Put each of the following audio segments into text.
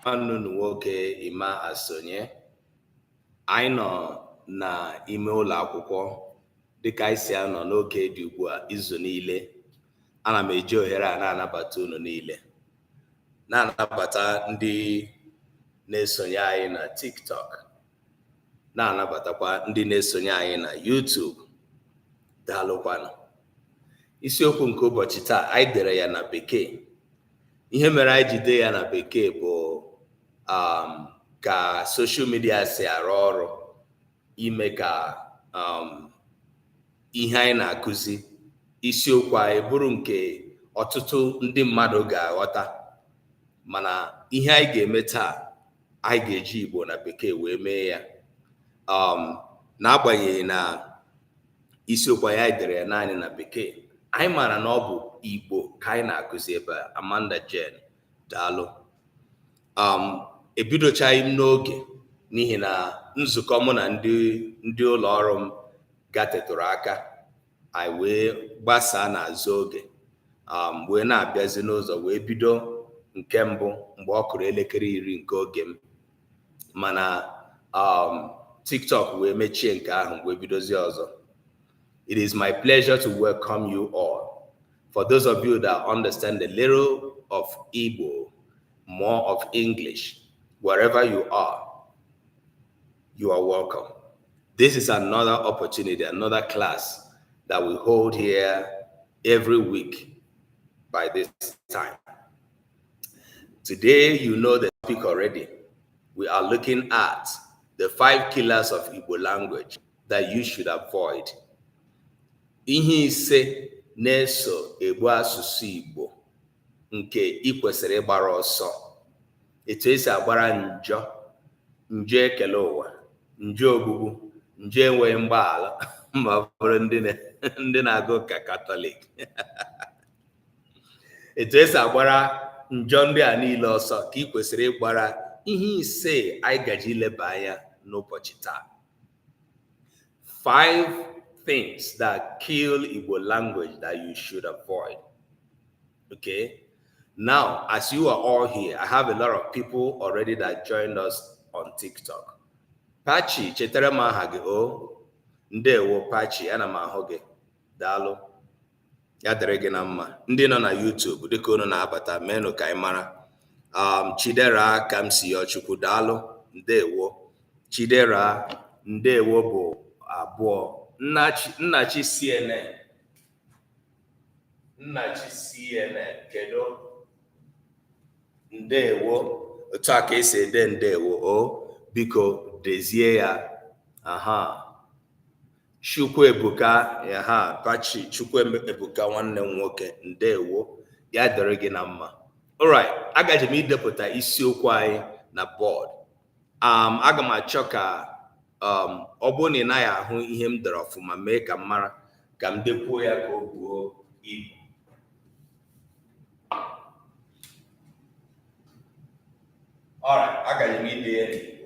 Nwanne nwoke Ima Asonye. Anyị nọ n'ime ụlọ akwụkwọ dịka anyị si anọ n'oge dị ugbu a izu niile. Ana m eji ohere a na-anabata unu niile, na-anabata ndị na-esonye anyị na TikTok, na-anabatakwa ndị na-esonye anyị na YouTube. Daalụkwanụ. Isiokwu nke ụbọchị taa anyị dere ya na Bekee. Ihe mere anyị jide ya na Bekee bụ ka social media si arụ ọrụ ime ka ihe anyị na-akụzi isiokwu anyị bụrụ nke ọtụtụ ndị mmadụ ga-aghọta, mana ihe anyị ga-eme taa anyị ga-eji Igbo na Bekee wee mee ya. N'agbanyeghị na isiokwu anyị dere ya naanị na Bekee, anyị maara na ọ bụ Igbo ka anyị na-akụzi ebe a. Amanda Jen, daalụ. Ebidochaghị m n'oge n'ihi na nzukọ mụ na ndị ụlọ ọrụ m gatetụrụ aka, anyị wee gbasaa n'azụ oge, wee na-abịazi n'ụzọ wee bido nke mbụ mgbe ọ kụrụ elekere 10 nke oge m, mana TikTok wee mechie nke ahụ wee bidozie ọzọ. It is my pleasure to welcome you all. For those of you that understand a little of Igbo, more of English, wherever you are welcome. This is another opportunity, another class that we hold here every week by this time. Today, you know the topic already. We are looking at the 5 killers of Igbo language that you should avoid. Ihe ise na-eso egbu asụsụ Igbo nke ị kwesịrị ịgbara ọsọ. Etu esi agbara njọ ekele ụwa, njọ ogbugbu, njọ enweghị mgbaghara ma ọ bụrụ ndị na-agụ ụka Katọlik. Etu esi agbara njọ ndị a niile ọsọ ka ị kwesịrị ịgbara ihe ise anyị gaji ileba anya n'ụbọchị taa. 5 things that kill Igbo language that you should avoid. Okay? Now, as you are all here, I have a lot of people already that joined us on TikTok. Pachi, chetere m aha gị o. Ndewo Pachi, ana m ahụ gị. Daalụ. Ya dịrị gị na mma. Ndị nọ na YouTube, dịka unu na-abata, menụ ka ị mara. Chidera Kamsiyochukwu, daalụ. Ndewo. Chidera, ndewo bụ abụọ. Nnachi CNN. Nnachi CNN, kedu? Ndewo. Otu a ka esi ede ndewo o, biko dezie ya. Aha. Chukwu Ebuka, aha, Pachi, Chukwu Ebuka nwanne m nwoke, ndewo. Ya dịrị gị na mma. Alright, agaje m idepụta isiokwu anyị na board. Aga m achọ ka ọ bụrụ na ị naghị ahụ ihe m dere ọfụma, mee ka m mara ka m depuo ya ka o buo ibu. Alright, agaje m ide ya n'Igbo.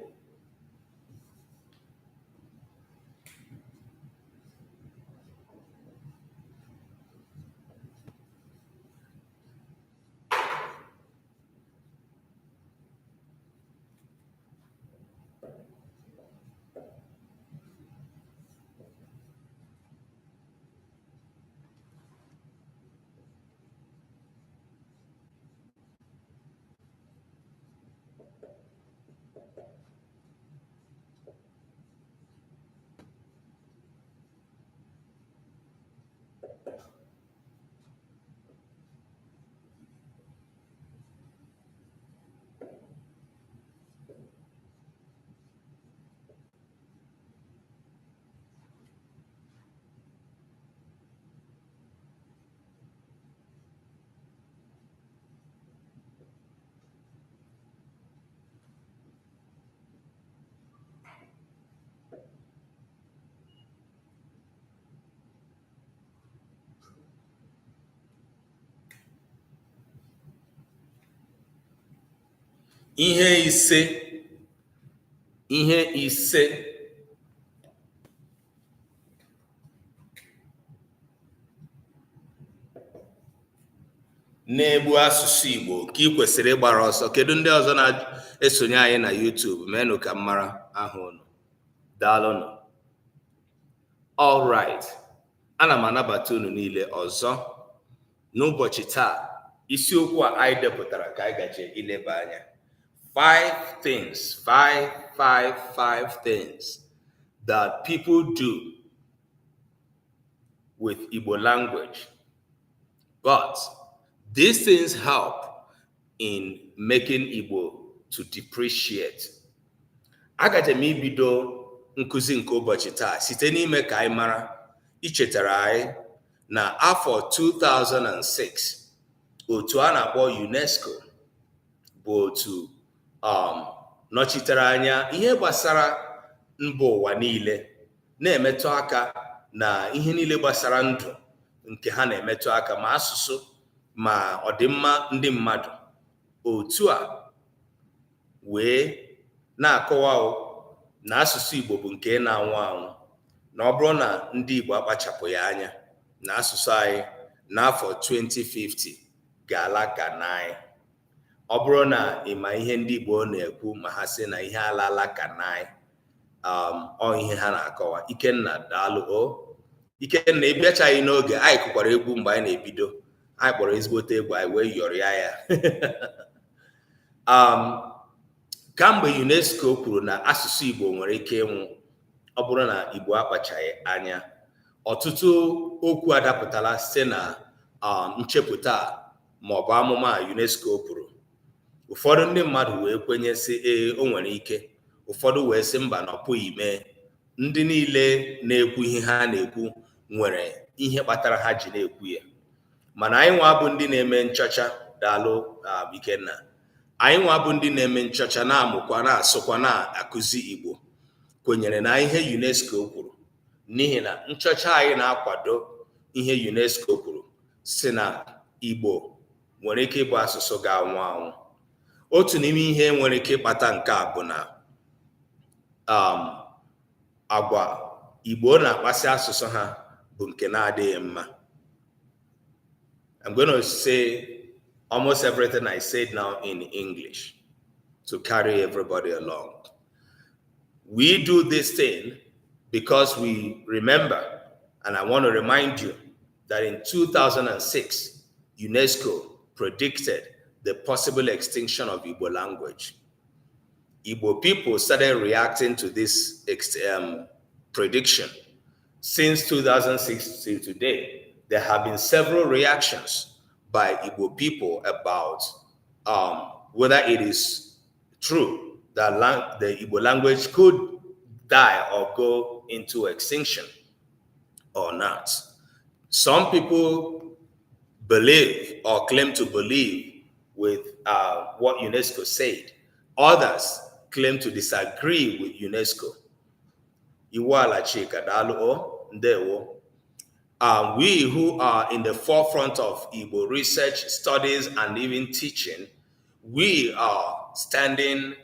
Ihe ise na-egbu asụsụ Igbo ka ị kwesịrị ịgbara ọsọ. Kedu ndị ọzọ na-esonye anyị na YouTube? Menụ ka mara aha unu. Daalụnụ. All right. Ana m anabata unu niile ọzọ n'ụbọchị taa. Isiokwu a anyị depụtara ka anyị gaje ileba anya. 5 things that people do with Igbo language, but these things help in making Igbo to depreciate. Agaje m ibido nkuzi nke ụbọchị taa site n'ime ka anyị mara, ichetara anyị na afọ 2006 otu a na-akpọ UNESCO bụ otu nọchitere anya ihe gbasara mba ụwa niile, na-emetụ aka na ihe niile gbasara ndụ nke ha na-emetụ aka, ma asụsụ ma ọdịmma ndị mmadụ. Otu a wee na-akọwa na asụsụ Igbo bụ nke na-anwụ anwụ, na ọ bụrụ na ndị Igbo akpachapụ ya anya, na asụsụ anyị n'afọ 2050 ga-ala ka n'anyị. Ọ bụrụ na ịma ihe ndị Igbo na-ekwu ma ha sị na ihe alala ka n'anyị, ọ ihe ha na-akọwa. Ikenna, daalụ. Ikenna, ịbịachaghị n'oge, anyị kụkwara egwu mgbe anyị na-ebido. Anyị kpọrọ ezigbote egwu, anyị wee yọrịa ya. Kamgbe UNESCO kwuru na asụsụ Igbo nwere ike ịnwụ ọ bụrụ na Igbo akpachaghị anya, ọtụtụ okwu adapụtala site na nchepụta ma ọ bụ amụma UNESCO kwuru. Ụfọdụ ndị mmadụ wee kwenye sị o nwere ike, ụfọdụ wee sị mba na ọ pụghị mee. Ndị niile na-ekwu ihe ha na-ekwu nwere ihe kpatara ha ji na-ekwu ya. Mana anyị nwa bụ ndị na-eme nchọcha, daalụ Ikenna, anyị nwa bụ ndị na-eme nchọcha, na-amụkwa, na-asụkwa, na-akụzi Igbo, kwenyere na ihe UNESCO kwuru, n'ihi na nchọcha anyị na-akwado ihe UNESCO kwuru si na Igbo nwere ike ịbụ asụsụ ga-anwụ anwụ. Otu n'ime ihe nwere ike ịkpata nke a bụ na agwa Igbo na-akpasị asụsụ ha bụ nke na-adịghị mma. I'm going to say almost everything I said now in English to carry everybody along. We do this thing because we remember, and I want to remind you that in 2006, UNESCO predicted the possible extinction of Igbo language. Igbo people started reacting to this prediction. Since 2006 till today, there have been several reactions by Igbo people about whether it is true that the Igbo language could die or go into extinction or not. Some people believe or claim to believe with what UNESCO said. Others claim to disagree with UNESCO. Iwala Chika, Daluo, Ndewo. We who are in the forefront of Igbo research, studies, and even teaching, we are standing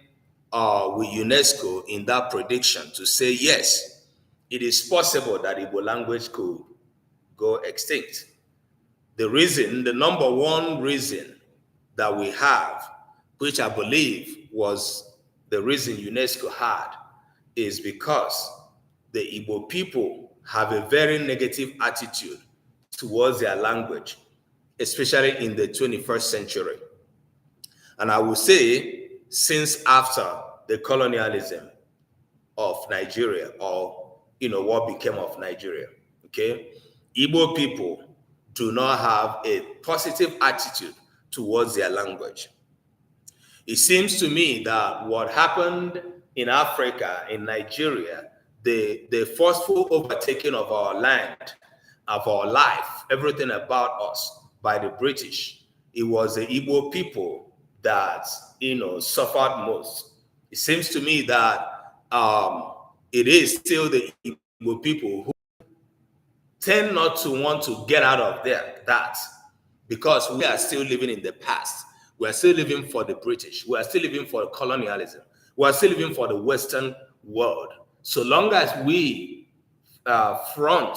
with UNESCO in that prediction to say, yes, it is possible that Igbo language could go extinct. The number one reason that we have, which I believe was the reason UNESCO had, is because the Igbo people have a very negative attitude towards their language, especially in the 21st century. And I will say, since after the colonialism of Nigeria, or what became of Nigeria, okay, Igbo people do not have a positive attitude towards their language. It seems to me that what happened in Africa, in Nigeria, the forceful overtaking of our land, of our life, everything about us by the British, it was the Igbo people that suffered most. It seems to me that it is still the Igbo people who tend not to want to get out of that, because we are still living in the past. We are still living for the British. We are still living for colonialism. We are still living for the Western world. So long as we front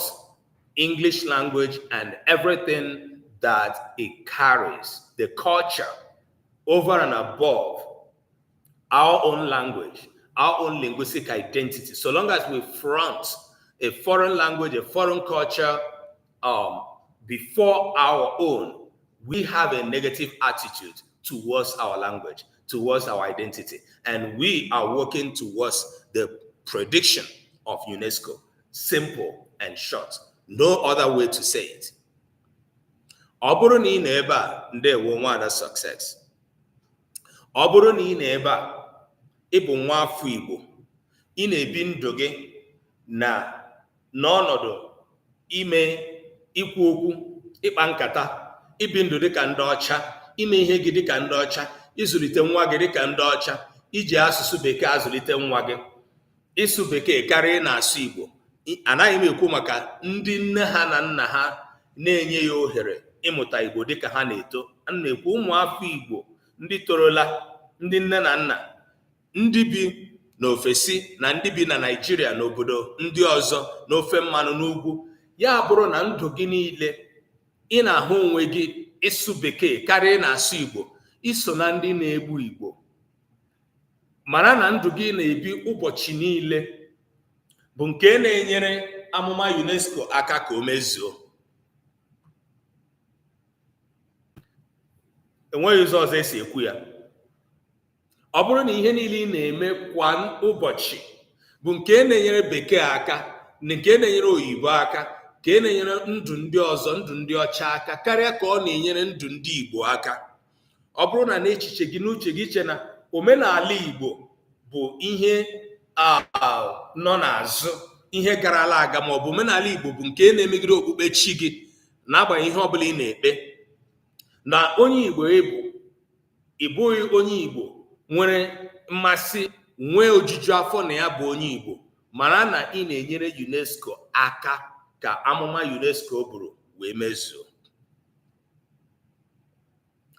English language and everything that it carries, the culture, over and above our own language, our own linguistic identity. So long as we front a foreign language, a foreign culture before our own, we have a negative attitude towards our language, towards our identity. And we are working towards the prediction of UNESCO. Simple and short. No other way to say it. Ọ bụrụ na ị nọ ebe a, ndewo nwada success. Ọ bụrụ na ị nọ ebe a, ị bụ nwa afọ Igbo, ị na-ebi ndụ gị na n'ọnọdụ ime ikwu okwu, ịkpa nkata, ibi ndụ dịka ndị ọcha, ime ihe gị dịka ndị ọcha, ịzụlite nwa gị dịka ndị ọcha, iji asụsụ bekee azụlite nwa gị, ịsụ bekee karịa na-asụ Igbo. Anaghị m ekwu maka ndị nne ha na nna ha na-enye ya ohere ịmụta Igbo dịka ha na-eto. Ana m ekwu ụmụafọ Igbo ndị torola, ndị nne na nna, ndị bi n'ofesi na ndị bi na Naịjirịa na obodo ndị ọzọ, n'ofe mmanụ n'ugwu. Ya bụrụ na ndụ gị niile ị na-ahụ onwe gị ịsụ bekee karịa na-asụ Igbo, iso na ndị na-egbu Igbo. Mara na ndụ gị na-ebi ụbọchị niile bụ nke na-enyere amụma UNESCO aka ka o mezuo. Enweghị ụzọ ọzọ esi ekwu ya. Ọ bụrụ na ihe niile ị na-eme kwa ụbọchị bụ nke na-enyere bekee aka, nke na-enyere oyibo aka, ka na-enyere ndụ ndị ọzọ, ndụ ndị ọcha aka karịa ka ọ na-enyere ndụ ndị Igbo aka. Ọ bụrụ na n'echiche gị, n'uche gị, che na omenala Igbo bụ ihe nọ n'azụ, ihe garala aga, ma ọ bụ omenala Igbo bụ nke na-emegide okpukpe chi gị, n'agbanyeghị ihe ọbụla ị na-ekpe, na onye Igbo ịbụghị onye Igbo nwere mmasị, nwee ojuju afọ na ya bụ onye Igbo, mara na ị na-enyere UNESCO aka ka amụma UNESCO bụrụ wee mezuo.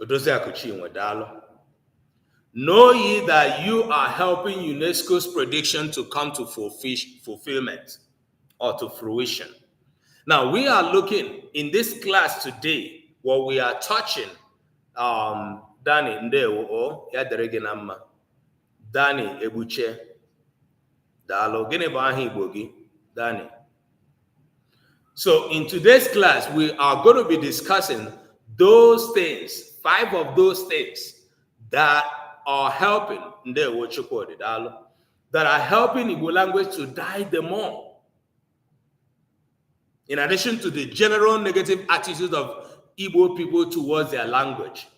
Odoziakụ Chinwe, daalụ. Know ye that you are helping UNESCO's prediction to come to fulfillment or to fruition. Now, we are looking in this class today, what we are touching, Danny Ndewo, ya dere gị na mma. Danny Ebuche, daalụ. Gịnị bụ aha Igbo gị, Danny? So in today's class, we are going to be discussing those things, 5 of those things that are helping, that are helping Igbo language to die the more. In addition to the general negative attitude of Igbo people towards their language.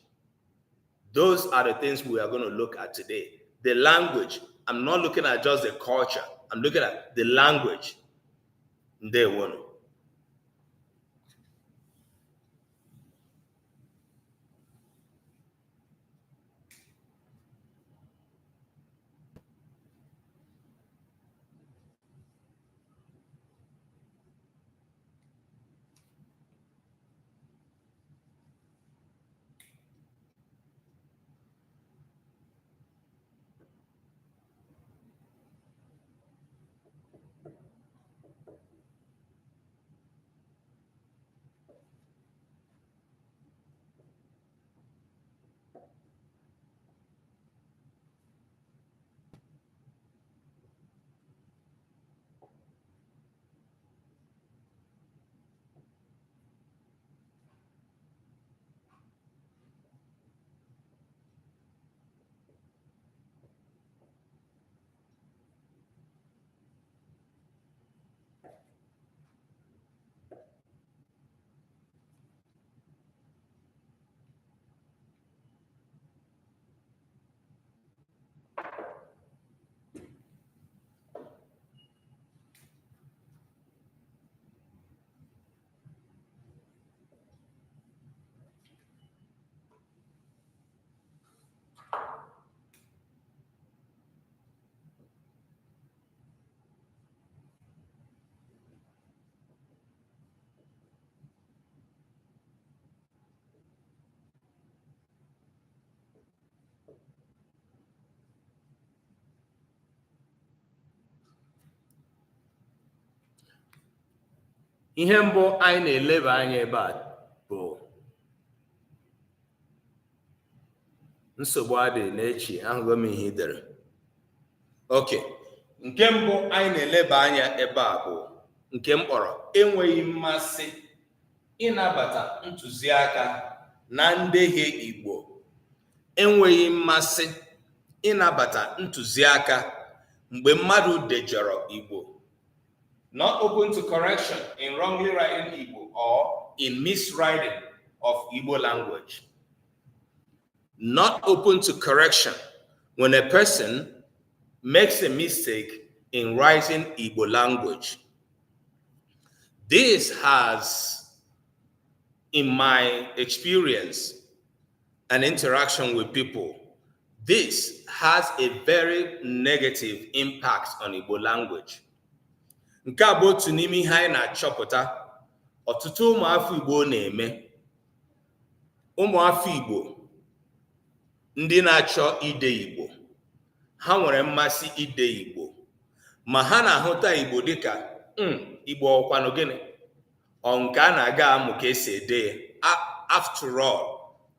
Those are the things we are going to look at today. The language. I'm not looking at just the culture. I'm looking at the language. Ndewo. Ihe mbụ anyị na-eleba anya ebe a bụ nsogbu adị n'echi ahụgo m ihe idere. Okay, nke mbụ anyị na-eleba anya ebe a bụ nke m kpọrọ enweghị mmasị ịnabata ntụziaka na ndehie Igbo. Enweghị mmasị ịnabata ntụziaka mgbe mmadụ dejọrọ Igbo. Not open to correction in wrongly writing Igbo or in miswriting of Igbo language. Not open to correction when a person makes a mistake in writing Igbo language. This has, in my experience and interaction with people, this has a very negative impact on Igbo language. Nke a bụ otu n'ime ihe anyị na-achọpụta ọtụtụ ụmụafọ Igbo na-eme. Ụmụafọ Igbo ndị na-achọ ide Igbo, ha nwere mmasị ide Igbo, ma ha na-ahụta Igbo dịka Igbo ọkwanụ gịnị, ọ nke a na-aga amụ ka esi ede ya. After all,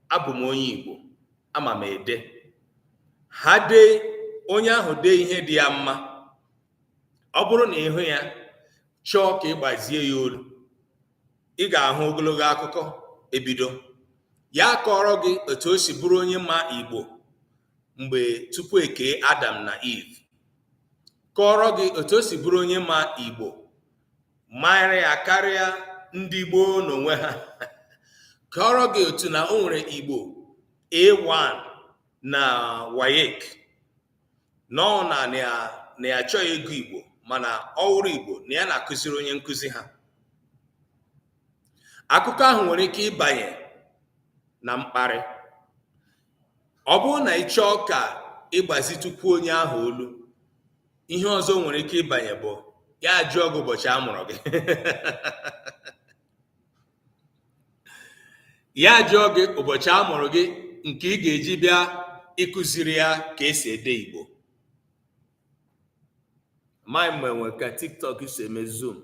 abụ m onye Igbo, ama m ede. Ha dee, onye ahụ dee ihe dị ya mma, ọ bụrụ na ịhụ ya chọọ ka ị gbazie ya olu, ị ga-ahụ ogologo akụkọ ebido ya kọrọ gị otu o si bụrụ onye ma Igbo mgbe tupu ekee Adam na Eve, kọrọ gị otu o si bụrụ onye ma Igbo mara ya karịa ndị gboo n'onwe ha, kọrọ gị otu na o nwere Igbo A1 na WAEC, nọ na ya chọghị ego Igbo mana ọhụrụ Igbo na ya na-akụziri onye nkụzi ha. Akụkọ ahụ nwere ike ịbanye na mkparị. Ọ bụrụ na ị chọọ ka ịgbazitukwu onye ahụ olu, ihe ọzọ nwere ike ịbanye bụ ya jụọ gị ụbọchị a mụrụ gị. Ya jụọ gị ụbọchị a mụrụ gị nke ị ga-eji bịa ịkụziri ya ka esi ede Igbo. Ma enwe ka TikTok si eme Zoom,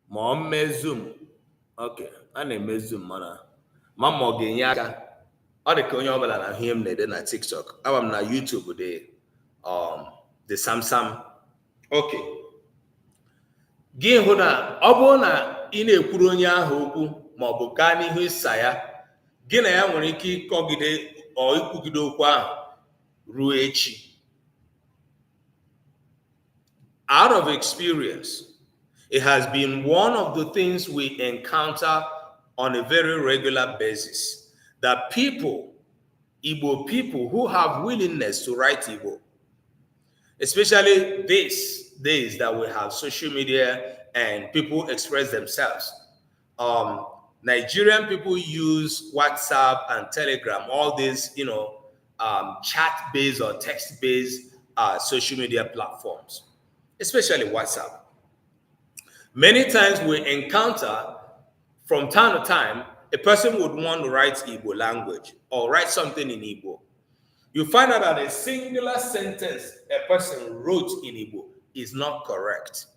ma ọ mee Zoom, okay, a na-eme Zoom mana ma ọ ga-enye aka. Ọ dị ka onye ọbụla na ihe m na-ede na TikTok. Aba m na YouTube the Samsam. Okay, gị hụ na ọ bụrụ na ị na-ekwuru onye ahụ okwu ma ọ bụ gaa n'ihu ịsa ya, gị na ya nwere ike ịkọgide ọ ikwugide okwu ahụ ruo echi. Out of experience, it has been one of the things we encounter on a very regular basis, that people, Igbo people who have willingness to write Igbo, especially these days that we have social media and people express themselves. Nigerian people use WhatsApp and Telegram, all these, chat-based or text-based social media platforms, especially WhatsApp. Many times we encounter, from time to time, a person would want to write Igbo language or write something in Igbo. You find out that a singular sentence a person wrote in Igbo is not correct.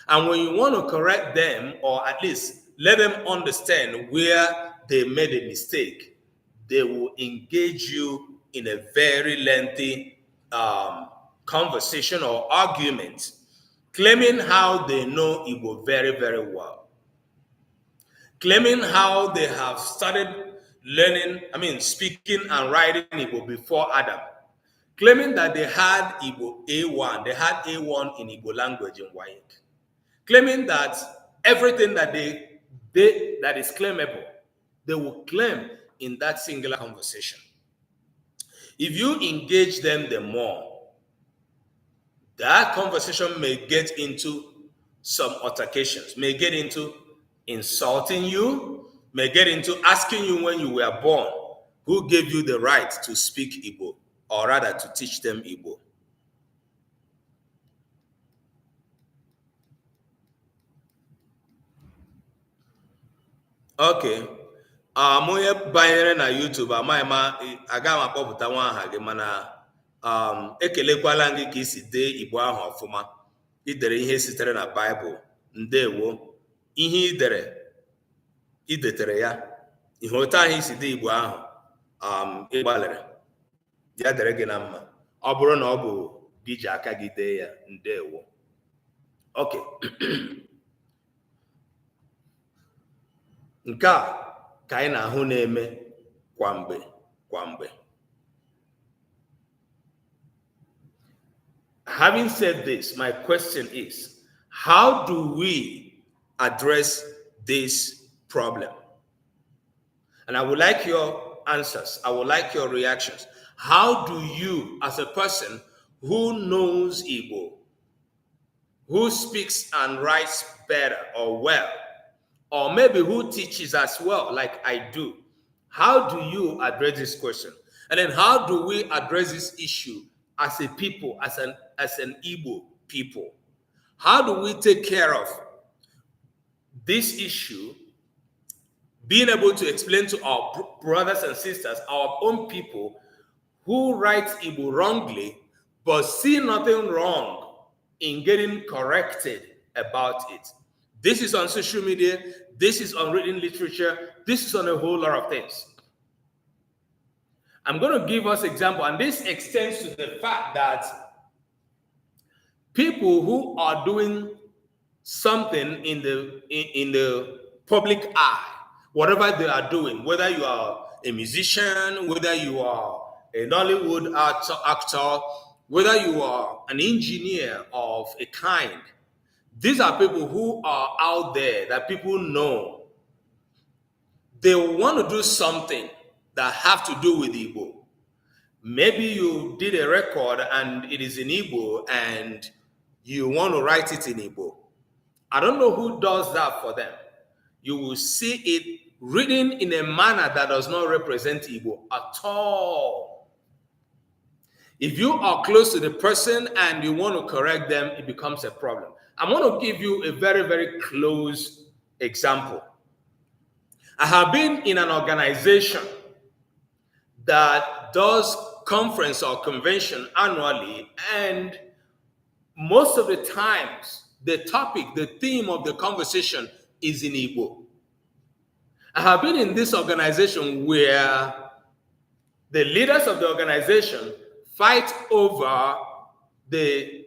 And when you want to correct them, or at least let them understand where they made a mistake, they will engage you in a very lengthy conversation or argument, claiming how they know Igbo very, very well, claiming how they have started speaking and writing Igbo before Adam, claiming that they had Igbo A1, they had A1 in Igbo language in WAEC, claiming that everything that that is claimable, they will claim in that singular conversation. If you engage them the more, that conversation may get into some altercations, may get into insulting you, may get into asking you when you were born, who gave you the right to speak Igbo, or rather to teach them Igbo. Okay. Onye banyere na YouTube, agaghị m akpọpụta nwa aha gị, mana ekelekwala gị ka isi dee Igbo ahụ ọfụma. Idere ihe sitere na Bible. Ndewo. Ihe idetere ya, ihe otu ahụ isi dee Igbo ahụ ịgbalịrị ya dere gị na mma ọ bụrụ na ọ bụ gị ji aka gị dee ya ndewo. Okay. nke a ka anyị na-ahụ na-eme kwamgbe. Having said this, my question is, how do we address this problem? And I would like your answers. I would like your reactions. How do you, as a person who knows Igbo, who speaks and writes better or well, or maybe who teaches as well, like I do, how do you address this question? And then how do we address this issue as a people, as an Igbo people? How do we take care of this issue, being able to explain to our brothers and sisters, our own people who write Igbo wrongly, but see nothing wrong in getting corrected about it? This is on social media, this is on written literature, this is on a whole lot of things. I'm going to give us an example, and this extends to the fact that people who are doing something in the public eye, whatever they are doing, whether you are a musician, whether you are a Nollywood actor, whether you are an engineer of a kind, these are people who are out there that people know. They want to do something that have to do with Igbo. Maybe you did a record and it is in Igbo and you want to write it in Igbo. I don't know who does that for them. You will see it written in a manner that does not represent Igbo at all. If you are close to the person and you want to correct them, it becomes a problem. I'm going to give you a very, very close example. I have been in an organization that does conference or convention annually, and most of the times the topic, the theme of the conversation is in Igbo. I have been in this organization where the leaders of the organization fight over the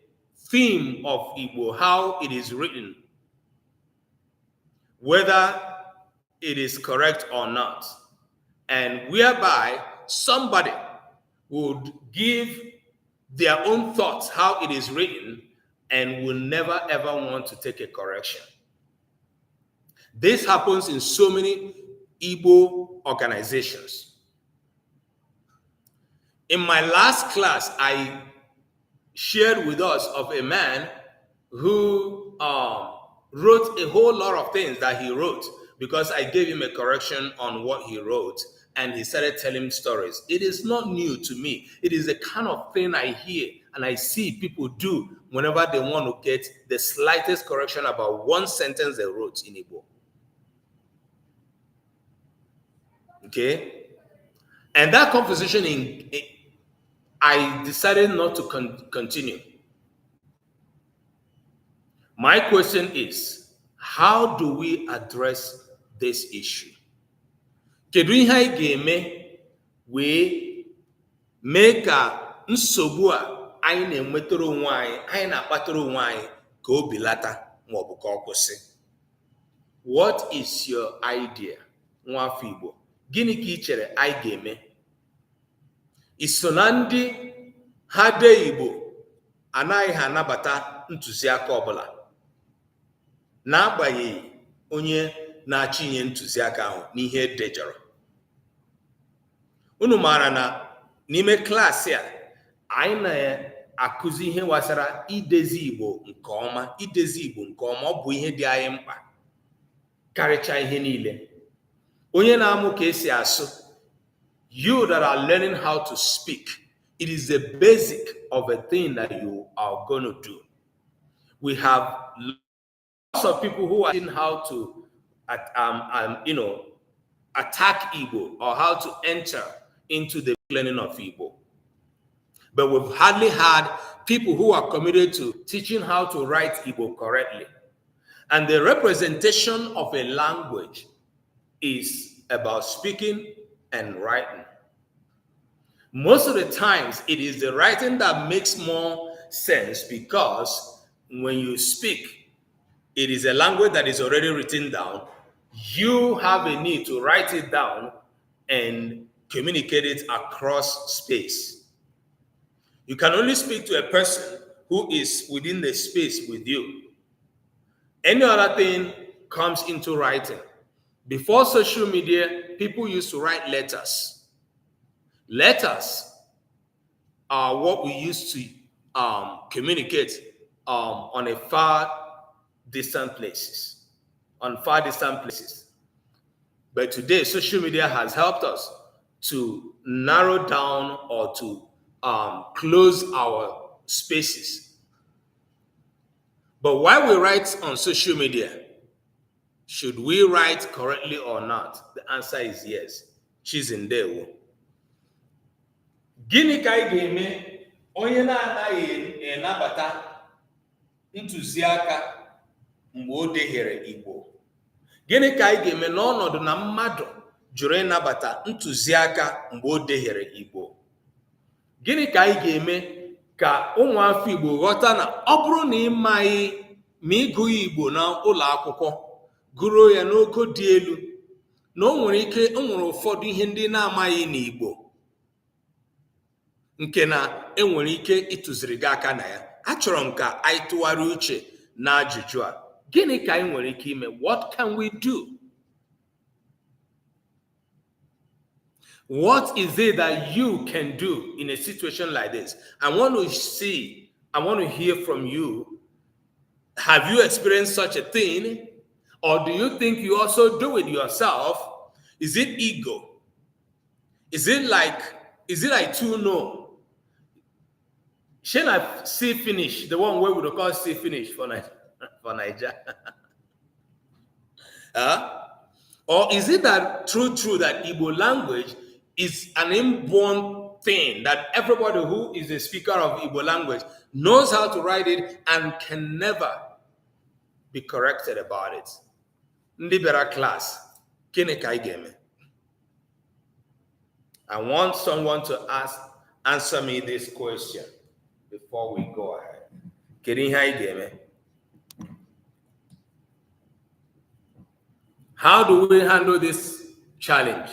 theme of Igbo, how it is written, whether it is correct or not, and whereby somebody would give their own thoughts how it is written and will never ever want to take a correction. This happens in so many Igbo organizations. In my last class, I shared with us of a man who wrote a whole lot of things that he wrote because I gave him a correction on what he wrote, and he started telling stories. It is not new to me. It is the kind of thing I hear and I see people do whenever they want to get the slightest correction about one sentence they wrote in Igbo. Okay? And that conversation, I decided not to continue. My question is, how do we address this issue? Kedu ihe anyị ga-eme wee mee ka nsogbu a anyị na-enwetara onwe anyị na-akpatara onwe anyị ka o belata ma ọ bụ ka ọ kwụsị? What is your idea, nwafọ Igbo? Gịnị ka ị chere anyị ga-eme? Iso na ndị ha dee Igbo anaghị ha anabata ntụziaka ọbụla, n'agbanyeghị onye na-achị inye ntụziaka ahụ n'ihe edejọrọ. Unu maara na n'ime klaasị a anyị na-akụzi ihe gbasara idezi Igbo nke ọma. Idezi Igbo nke ọma ọ bụ ihe dị anyị mkpa karịchaa ihe niile. Onye na-amụ ka esi asụ, you that are learning how to speak, it is the basic of a thing that you are going to do. We have lots of people who are learning how to attack Igbo or how to enter into the learning of Igbo. But we've hardly had people who are committed to teaching how to write Igbo correctly. And the representation of a language is about speaking and writing. Most of the times, it is the writing that makes more sense because when you speak, it is a language that is already written down. You have a need to write it down and communicate it across space. You can only speak to a person who is within the space with you. Any other thing comes into writing. Before social media, people used to write letters. Letters are what we used to communicate on a far distant places. But today, social media has helped us to narrow down or to close our spaces. But while we write on social media, should we write correctly or not? The answer is yes. She's in there. Gịnị ka anyị ga-eme onye na-anaghị enabata ntụziaka mgbe o dehiere Igbo? Gịnị ka anyị ga-eme n'ọnọdụ na mmadụ jụrụ ịnabata ntụziaka mgbe o dehiere Igbo? Gịnị ka anyị ga-eme ka ụmụafọ Igbo ghọta na ọ bụrụ na ị maghị ma ịgụghị Igbo na ụlọ akwụkwọ gụruo ya n'ogo dị elu, na o nwere ụfọdụ ihe ndị na-amaghị n'Igbo nke na enwere ike ịtụziri gị aka na ya. Achọrọ m ka anyị tụgharịa uche na ajụjụ a. Gịnị ka anyị nwere ike ime? What can we do? What is it that you can do in a situation like this? I want to hear from you. Have you experienced such a thing? Or do you think you also do it yourself? Is it ego? Is it like to know? Shall I see finish? The one where we would call see finish for Nigeria. Or is it that true that Igbo language is an inborn thing that everybody who is a speaker of Igbo language knows how to write it and can never be corrected about it? Libera class. I want someone to answer me this question before we go ahead. How do we handle this challenge?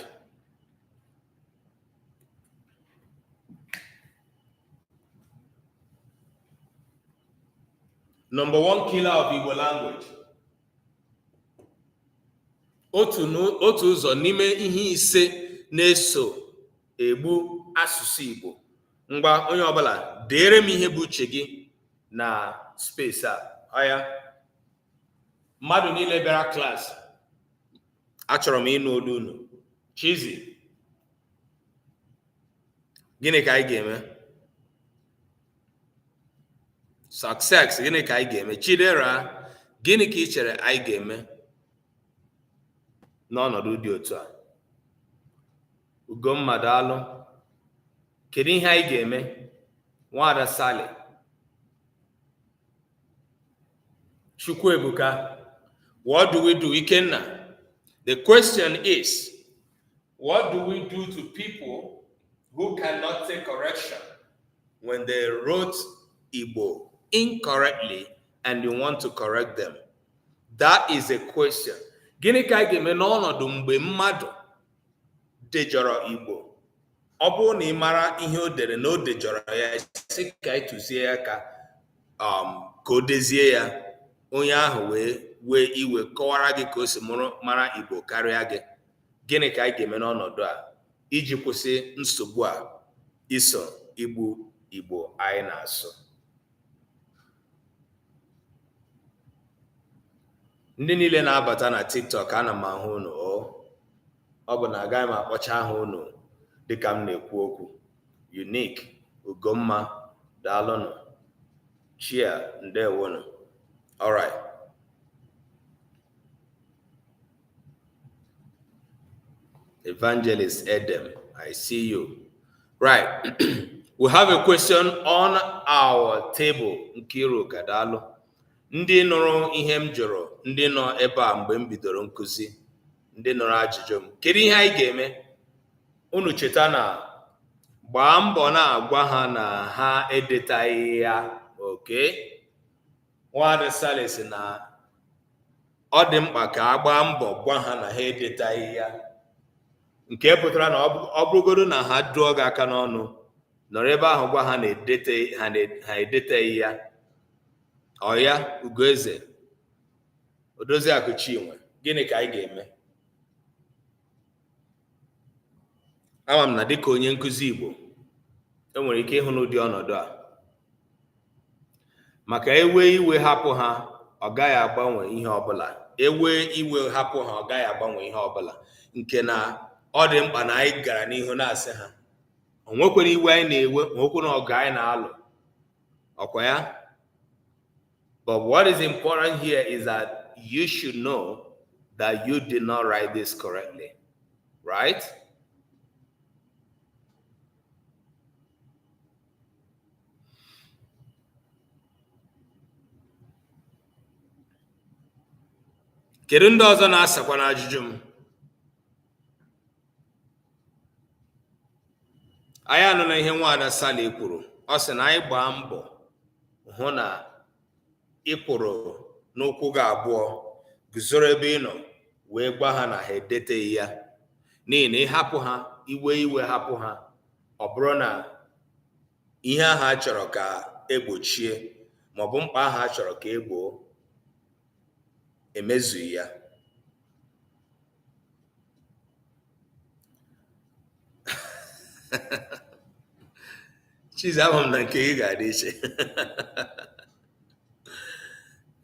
Number one killer of Igbo language. Otu ụzọ n'ime ihe ise na-eso egbu asụsụ Igbo. Ngwa onye ọbụla dere m ihe bụ uche gị na space a. Aya. Mmadụ niile bịara klaasị. Achọrọ m ịnụ olu unu. Chizi. Gịnị ka anyị ga-eme? Success. Gịnị ka anyị ga-eme? Chidera. Gịnị ka ị chere anyị ga-eme n'ọnọdụ dị otu a? Ugomma daalụ. Kedu ihe anyị ga-eme? Nwada Sally. Chukwuebuka. What do we do? Ikenna. The question is, what do we do to people who cannot take correction when they wrote Igbo incorrectly and you want to correct them? That is a question. Gịnị ka anyị ga-eme n'ọnọdụ mgbe mmadụ dejọrọ Igbo? Ọ bụrụ na ị mara ihe o dere na o dejọrọ ya, sị ka anyị tụzie ya ka o dezie ya, onye ahụ wee iwe kọwara gị ka o si mara Igbo karịa gị. Gịnị ka anyị ga-eme n'ọnọdụ a iji kwụsị nsogbu a iso igbu Igbo anyị na-asụ? Ndị niile na-abata na TikTok, ana m ahụ unu. Ọ bụ na agaghị m akpọcha aha unu dịka m na-ekwu okwu. Unique, Ugomma, daalụnụ. Chia, ndewonu. All right. Evangelist Edem, I see you. Right. We have a question on our table. Nkiru Kadalo. Ndị nụrụ ihe m jụrụ, ndị nọ ebe a mgbe m bidoro nkuzi, ndị nụrụ ajụjụ m. Kedu ihe anyị ga-eme? Unu cheta na gbaa mbọ na-agwa ha na ha edetaghị ya. Okay, Nwaada Sally sị na ọ dị mkpa ka a gbaa mbọ gwa ha na ha edetaghị ya, nke pụtara na ọ bụrụgodo na ha dụọ gị aka n'ọnụ nọrọ ebe ahụ gwa ha na ha edeteghị ya. Ọ ya Ugoeze, Odoziakụ Chinwe, gịnị ka anyị ga-eme? Ama m na dịka onye nkụzi Igbo enwere ike ịhụ n'ụdị ọnọdụ a, maka ewe iwe hapụ ha ọ gaghị agbanwe ihe ọbụla. Ewe iwe hapụ ha ọ gaghị agbanwe ihe ọbụla, nke na ọ dị mkpa na anyị gara n'ihu na-asị ha o nwekwara iwe anyị na-ewe, nwekwara ọgụ anyị na-alụ, ọkwa ya. But what is important here is that you should know that you did not write this correctly, right? Kedu ndị ọzọ na-asakwa n'ajụjụ m? Anyị anụ na ihe Nwaada Sally kwuru. Ọ sị na anyị gbaa mbọ hụ na ị kwụrụ n'ụkwụ gị abụọ guzoro ebe ị nọ wee gwa ha na ha edeteghị ya, n'ihi na ịhapụ ha iwe hapụ ha, ọ bụrụ na ihe ahụ a chọrọ ka egbochie maọbụ mkpa ahụ a chọrọ ka egboo emezughị ya. Chizi, ama m na nke gị ga-adị iche.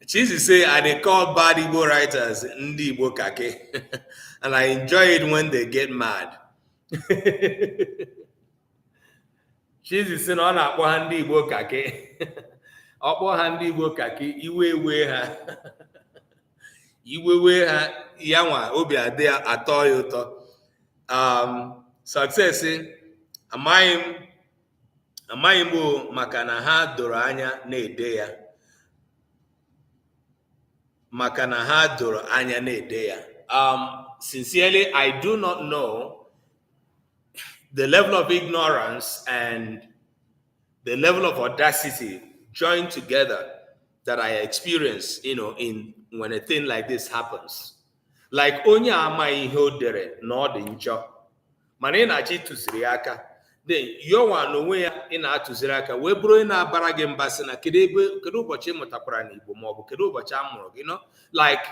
Chizi say, I dey call bad Igbo writers ndị Igbo kake and I enjoy it when they get mad. Chizi say na ọ na-akpọ ha ndị Igbo kake. Ọ kpọọ ha ndị Igbo kake, iwe ha. Iwewe ha ya nwa obi adị atọ ya ụtọ. Success amaghị m maka na ha doro anya na-ede ya, sincerely, I do not know the level of ignorance and the level of audacity joined together that I experience, in when a thing like this happens. Like onye amaghị ihe o dere na ọ dị njọ, mana ị na-achọ ịtụziri aka, then yọnwa n'onwe ya ị na-atụziri aka wee bụrụ ị na-abara gị mba sị na kedu ụbọchị ị mụtakwara n'Igbo maọbụ kedu ụbọchị a mụrụ gị, like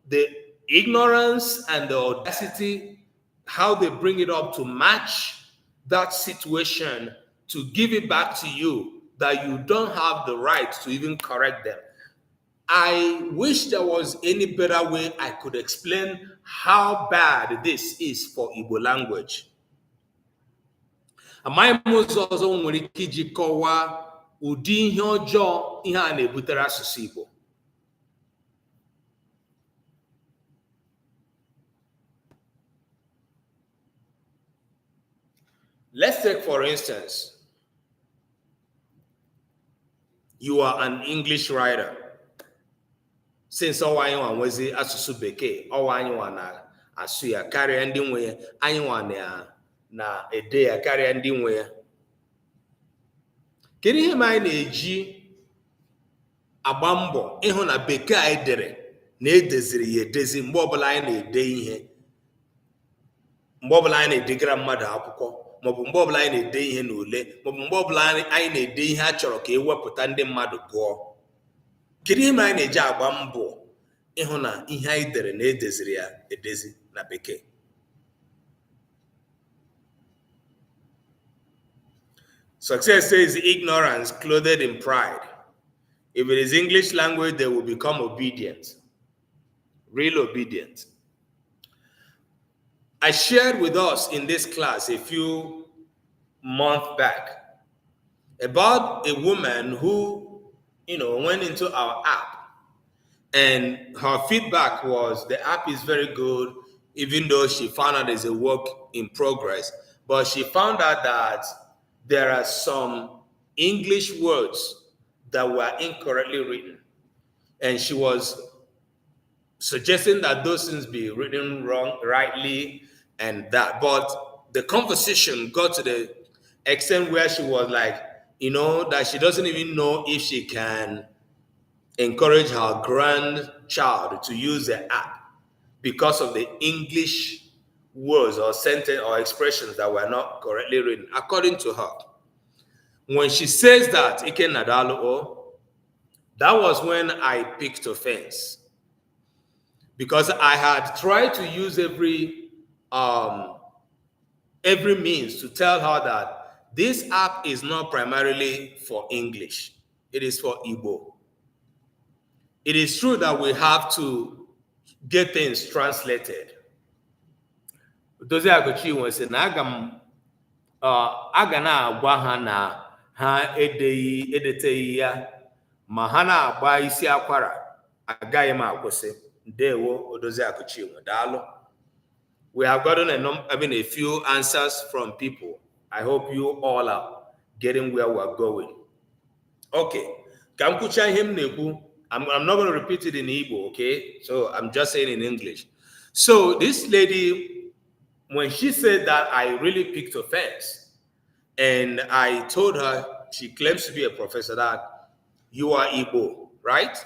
the ignorance and the audacity, how they bring it up to match that situation, to give it back to you that you don't have the right to even correct them. I wish there was any better way I could explain how bad this is for Igbo language. Amaghị m ụzọ ọzọ nwere ike iji kọwaa ụdị ihe ọjọọ ihe a na-ebutere asụsụ Igbo. Let's take, for instance, you are an English writer. Since ọwa anyị nwa nwezi asụsụ Bekee, ọwa anyị nwa na-asụ ya karịa ndị nwe ya, anyị nwa na-ede ya karịa ndị nwe ya. Kedu ihe ma anyị na-eji agba mbọ ịhụ na Bekee anyị dere na edeziri ya edezi mgbe ọbụla anyị na-ede ihe, mgbe ọbụla anyị na-edegara mmadụ akwụkwọ, maọbụ mgbe ọbụla anyị na-ede ihe n'ule, maọbụ mgbe ọbụla anyị na-ede ihe a chọrọ ka ewepụta ndị mmadụ gụọ? Kedu ihe anyị na-eji agba mbọ ịhụ na ihe anyị dere na edeziri ya edezi na Bekee? Success says ignorance clothed in pride. If it is English language, they will become obedient, real obedient. I shared with us in this class a few months back about a woman who, went into our app, and her feedback was the app is very good, even though she found out it's a work in progress. But she found out that there are some English words that were incorrectly written, and she was suggesting that those things be written rightly and that. But the conversation got to the extent where she was like, that she doesn't even know if she can encourage her grandchild to use the app because of the English words or sentence or expressions that were not correctly written, according to her. When she says that, Ike Nadalo, that was when I picked offense, because I had tried to use every means to tell her that this app is not primarily for English. It is for Igbo. It is true that we have to get things translated. Dozie Agochi sị na aga na-agwa ha na ha edeteghị ya, ma ha na-agba isi akwara, agaghị m akwụsị. Ndewo Odozi Agochi daalụ. We have gotten a few answers from people. I hope you all are getting where we're going. Okay. I'm not going to repeat it in Igbo, okay? So I'm just saying in English. So this lady, when she said that, I really picked offense. And I told her, she claims to be a professor, that you are Igbo, right?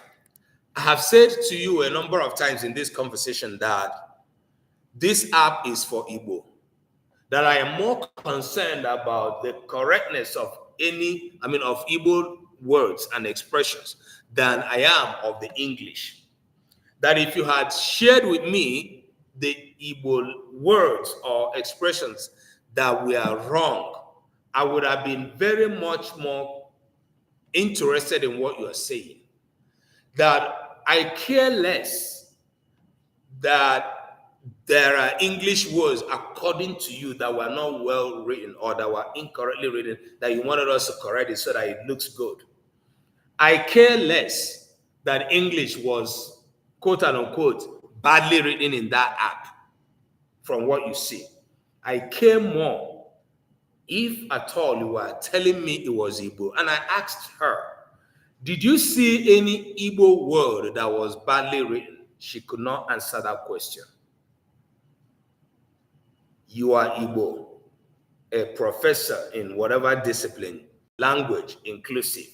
I have said to you a number of times in this conversation that this app is for Igbo, that I am more concerned about the correctness of of Igbo words and expressions than I am of the English. That if you had shared with me the Igbo words or expressions that were wrong, I would have been very much more interested in what you are saying. That I care less that there are English words according to you that were not well written or that were incorrectly written, that you wanted us to correct it so that it looks good. I care less that English was, quote unquote, badly written in that app from what you see. I care more if at all you were telling me it was Igbo. And I asked her, did you see any Igbo word that was badly written? She could not answer that question. You are Igbo, a professor in whatever discipline, language, inclusive.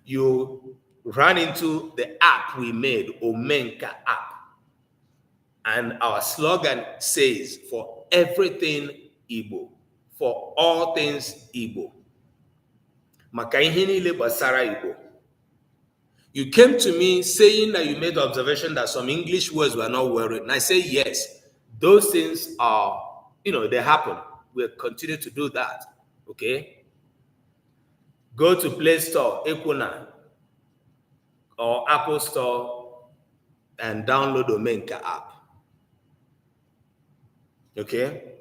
You ran into the app we made, Omenka app. And our slogan says, for everything Igbo, for all things Igbo. Maka ihe niile gbasara Igbo. You came to me saying that you made the observation that some English words were not well written. I say, yes, those things are, they happen. We'll continue to do that, okay? Go to Play Store, Ekuna, or Apple Store, and download the Omenka app, okay?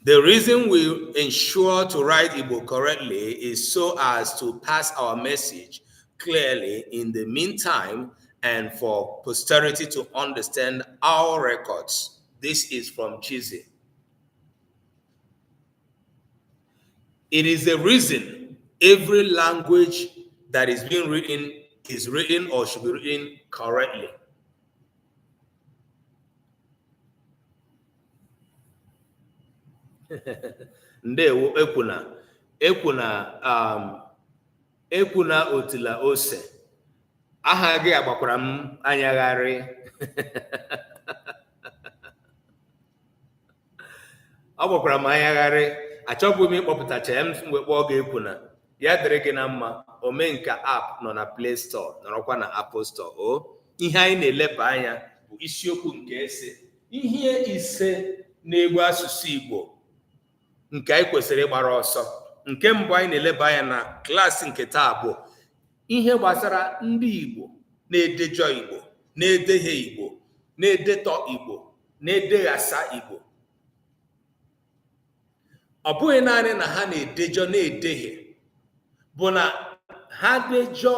The reason we ensure to write Igbo correctly is so as to pass our message clearly in the meantime and for posterity to understand our records. This is from Chizzy. It is the reason every language that is being written is written or should be written correctly. Ndewo ekwuna otila ose. Aha gị agbakwara m anyagharị. Agbakwara m anyagharị. Achọbụ m ịkpọpụtacha m mgbe kpọọ gị ekwuna. Ya dịrị gị na mma. Omenka app nọ na Play Store, nọrọkwa na Apple Store. O ihe anyị na-eleba anya bụ isiokwu nke ese. Ihe ise na-egbu asụsụ Igbo nke anyị kwesịrị ịgbara ọsọ. Nke mbụ anyị na-eleba anya na klaasị nke taa bụ ihe gbasara ndị Igbo na-edejọ Igbo, na-edehie Igbo, na-edetọ Igbo, na-edeghasa Igbo. Ọ bụghị naanị na ha na-edejọ na-edehie, bụ na ha dejọ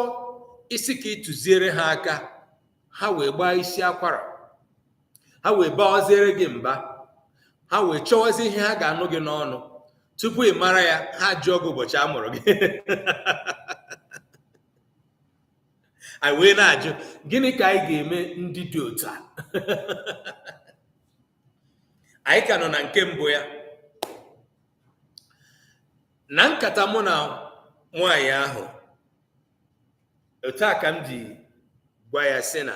isi ka ịtụziere ha aka, ha wee gbaa isi akwara, ha wee bawaziere gị mba, ha wee chọwazi ihe ha ga-anụ gị n'ọnụ. Tupu ị mara ya, ha jụọ gị ụbọchị a mụrụ gị. Anyị wee na-ajụ, gịnị ka anyị ga-eme ndị dị otu a? Anyị ka nọ na nke mbụ ya. na nkata mụ na nwaanyị ahụ otu a ka m ji gwa ya sị na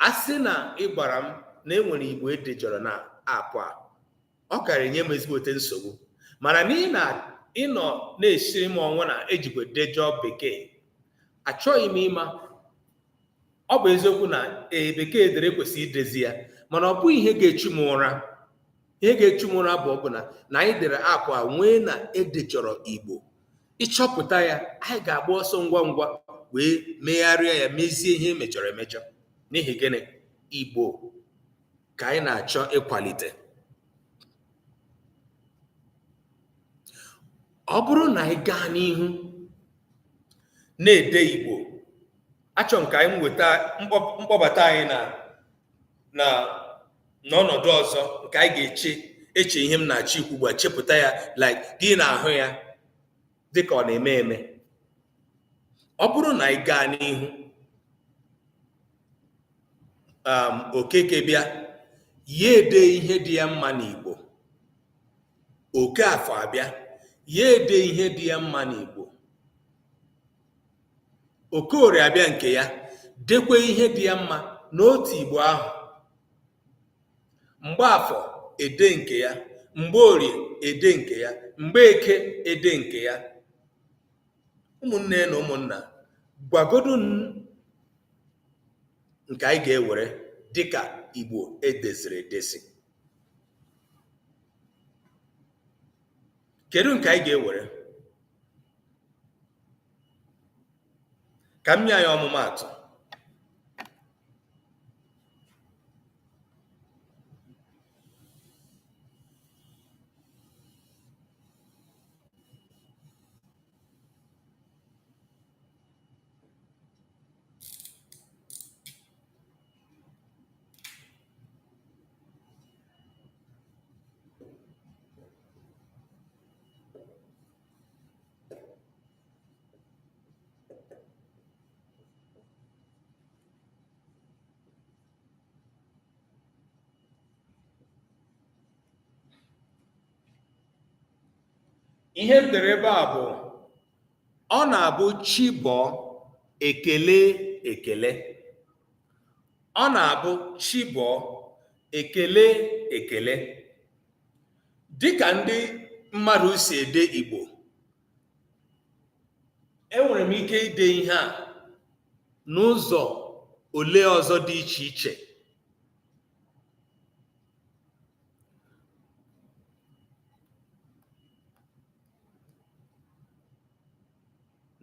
asị na ị gwara m na enwere Igbo edejọrọ na apụ a, ọ kara enye m ezigbote nsogbu, mana na ịnọ na-esiri m ọnwụ na ejikwa dejọ bekee, achọghị m ịma. Ọ bụ eziokwu na bekee dere kwesịrị idezi ya, mana ọ bụghị ihe ga-echu m ụra. Ihe ga-echu m ụra bụ ọbụna na anyị dere apụ a nwee na edejọrọ Igbo. Ịchọpụta ya, anyị ga-agba ọsọ ngwa ngwa wee megharịa ya, mezie ihe emechọrọ emechọ. N'ihi gịnị? Igbo ka anyị na-achọ ịkwalite. Ọ bụrụ na anyị gaa n'ihu na-ede Igbo, achọ m ka anyị nweta mkpọbata anyị na n'ọnọdụ ọzọ nke anyị ga-eche ihe m na-achọ ikwu ugbu a, chepụta ya like gị na-ahụ ya dịka ọ na-eme eme. Ọ bụrụ na anyị gaa n'ihu, Okeke bịa ya ede ihe dị ya mma n'Igbo, Okafọ abịa ya ede ihe dị ya mma n'Igbo, Okorie abịa nke ya dekwe ihe dị ya mma n'otu Igbo ahụ, Mgbaafọ ede nke ya, Mgbeorie ede nke ya, Mgbeke ede nke ya. Ụmụnne na ụmụnna, gwagodu nke anyị ga-ewere dịka Igbo edeziri edezi. Kedu nke anyị ga-ewere? Ka m nye anyị ọmụmaatụ. Ihe m dere ebe a bụ ọ na-abụ chi bọọ ekele ekele. Ọ na-abụ chi bọọ ekele ekele. Dịka ndị mmadụ si ede Igbo, enwere m ike ide ihe a n'ụzọ ole ọzọ dị iche iche.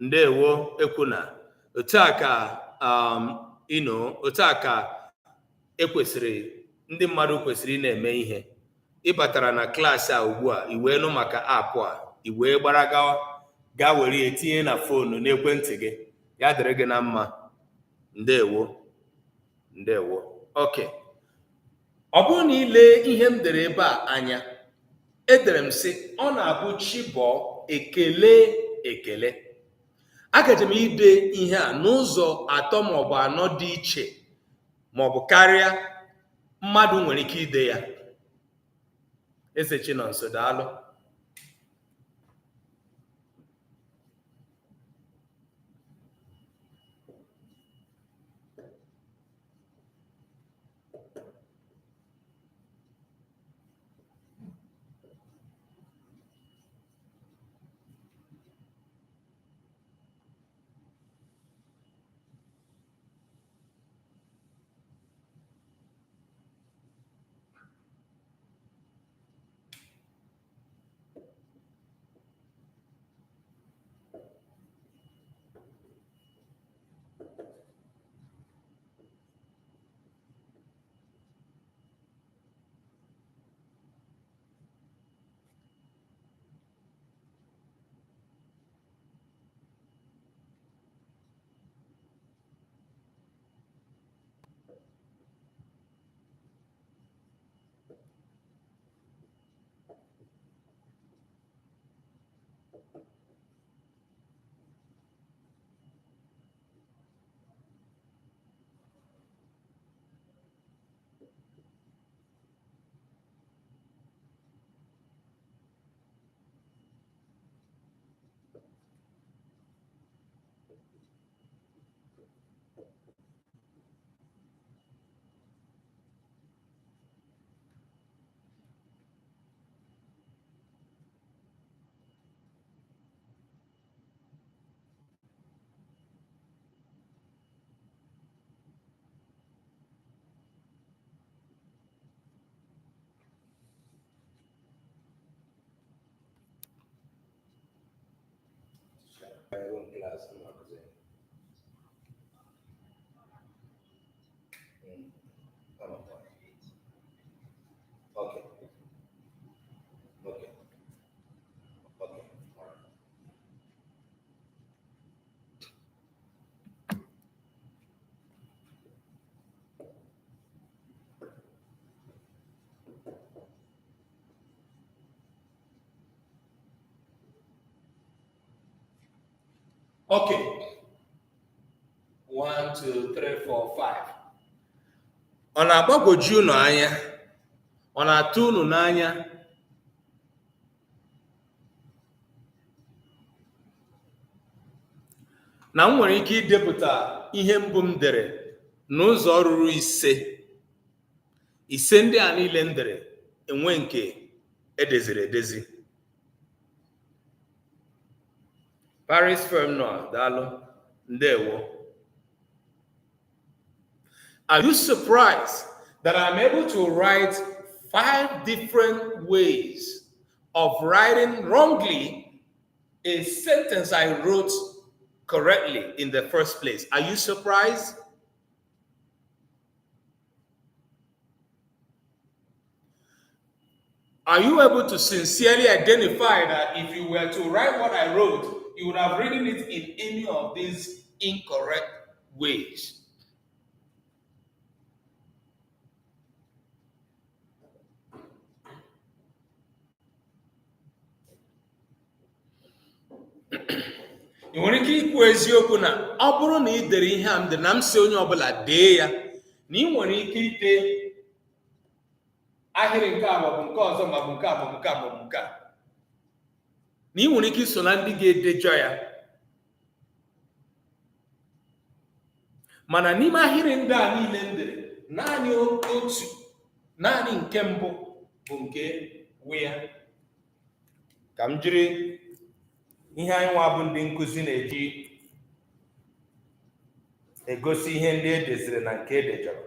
Ndewo Ekwuna. Otu a ka otu a ka ekwesịrị ndị mmadụ kwesịrị ị na-eme ihe. Ị batara na klaasị a ugbu a, i wee nụ maka apụ a, i wee gbara gaa were ya tinye na foonu n'ekwentị gị. Ya dịrị gị na mma. Ndewo. Ndewo. Okay. Ọ bụrụ na ile ihe m dere ebe a anya, edere m sị ọ na-abụ chi bọọ ekele ekele. Agaje m ide ihe a n'ụzọ atọ maọbụ anọ dị iche maọbụ karịa mmadụ nwere ike ide ya. Eze Chinonso, daalụ. class. Okay. Okay. Okay. Okay. 1, 2, 3, 4, 5. Ọ na-agbagwoju unu anya? Ọ na-atụ unu n'anya? Na m nwere ike idepụta ihe mbụ m dere n'ụzọ ruru ise ndị a niile m dere enwe nke edeziri edezi. Paris firm nọ, daalụ, ndewo. Are you surprised that I'm able to write 5 different ways of writing wrongly a sentence I wrote correctly in the first place? Are you surprised? Are you able to sincerely identify that if you were to write what I wrote, you would have written it in any of these incorrect ways? ị nwere ike ikwu eziokwu na ọ bụrụ na ị dere ihe a m dị na m si onye ọbụla dee ya, na ị nwere ike ide ahịrị nke a maọbụ nke ọzọ maọbụ nke a maọbụ nke a maọbụ nke a, na ị nwere ike iso na ndị ga-edejọ ya. Mana n'ime ahịrị ndị a niile m dere, naanị nke mbụ bụ nke wụ ya. Ka m jiri ihe anyị nwa bụ ndị nkụzi na-eji egosi ihe ndị edeziri na nke edejọrọ.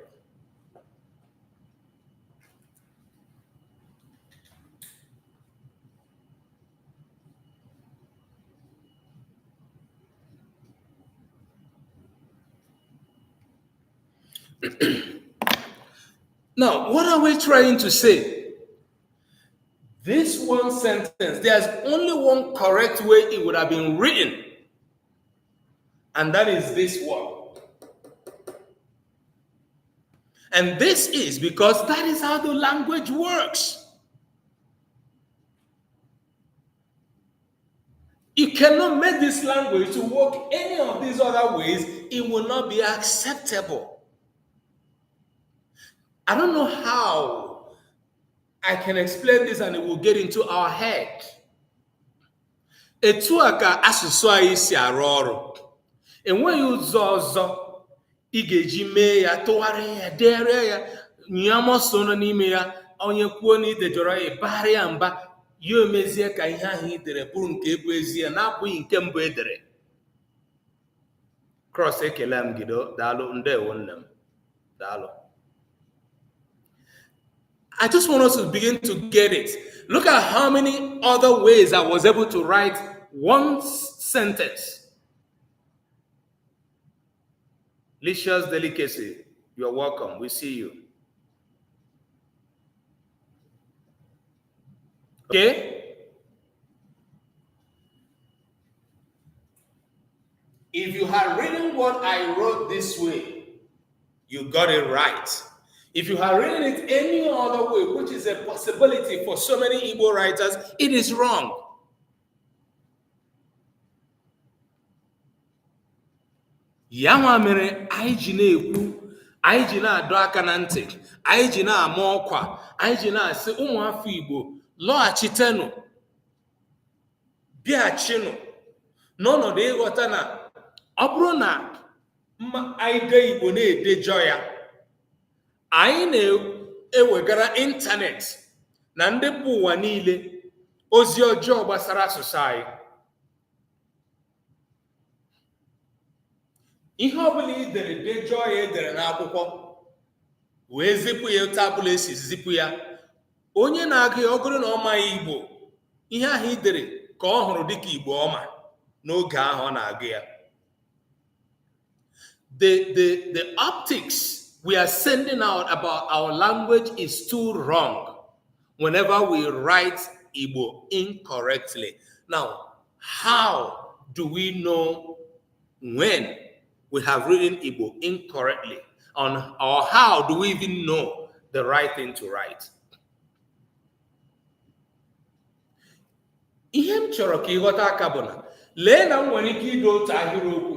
Now, what are we trying to say? This one sentence, there's only one correct way it would have been written, and that is this one. And this is because that is how the language works. You cannot make this language to work any of these other ways. It will not be acceptable. I don't know how I can explain this and it will get into our head. Etu a ka asụsụ anyị si arụ ọrụ. Enweghị ụzọ ọzọ ị ga-eji mee ya, tụgharịa ya, dere ya, nyamọsọ nọ n'ime ya, onye kwuo na idejọrọ ya, bara ya mba, ya emezie ka ihe ahụ idere bụrụ nke bụ ezie na-abụghị nke mbụ edere. Cross ekele m gido, daalụ, ndewo nne m, daalụ. I just want us to begin to get it. Look at how many other ways I was able to write one sentence. Licious Delicacy, you're welcome. We see you. Okay? If you had written what I wrote this way, you got it right. If you had written it any other way, which is a possibility for so many Igbo writers, it is wrong. Ya nwa mere anyị ji na-ekwu, anyị ji na-adọ aka na ntị, anyị ji na-ama ọkwa, anyị ji na-asị ụmụ afọ Igbo lọghachitenụ, bịachinu n'ọnọdụ ịghọta na ọ bụrụ na anyị dee Igbo na-edejọ ya, anyị na-ewegara ịntanetị na ndị bụ ụwa niile ozi ọjọọ gbasara asụsụ anyị. Ihe ọbụla i dere dejọọ ya edere n'akwụkwọ wee zipụ ya otu abụla esi zipụ ya, onye na-agụ ya ọgụrụ na ọ maghị Igbo, ihe ahụ i dere ka ọ hụrụ dịka Igbo ọma, n'oge ahụ ọ na-agụ ya. The optics we are sending out about our language is too wrong whenever we write Igbo incorrectly. Now, how do we know when we have written Igbo incorrectly? Or how do we even know the right thing to write? Ihe m chọrọ ka ịghọta aka bụ na lee na m nwere ike ide otu ahịrịokwu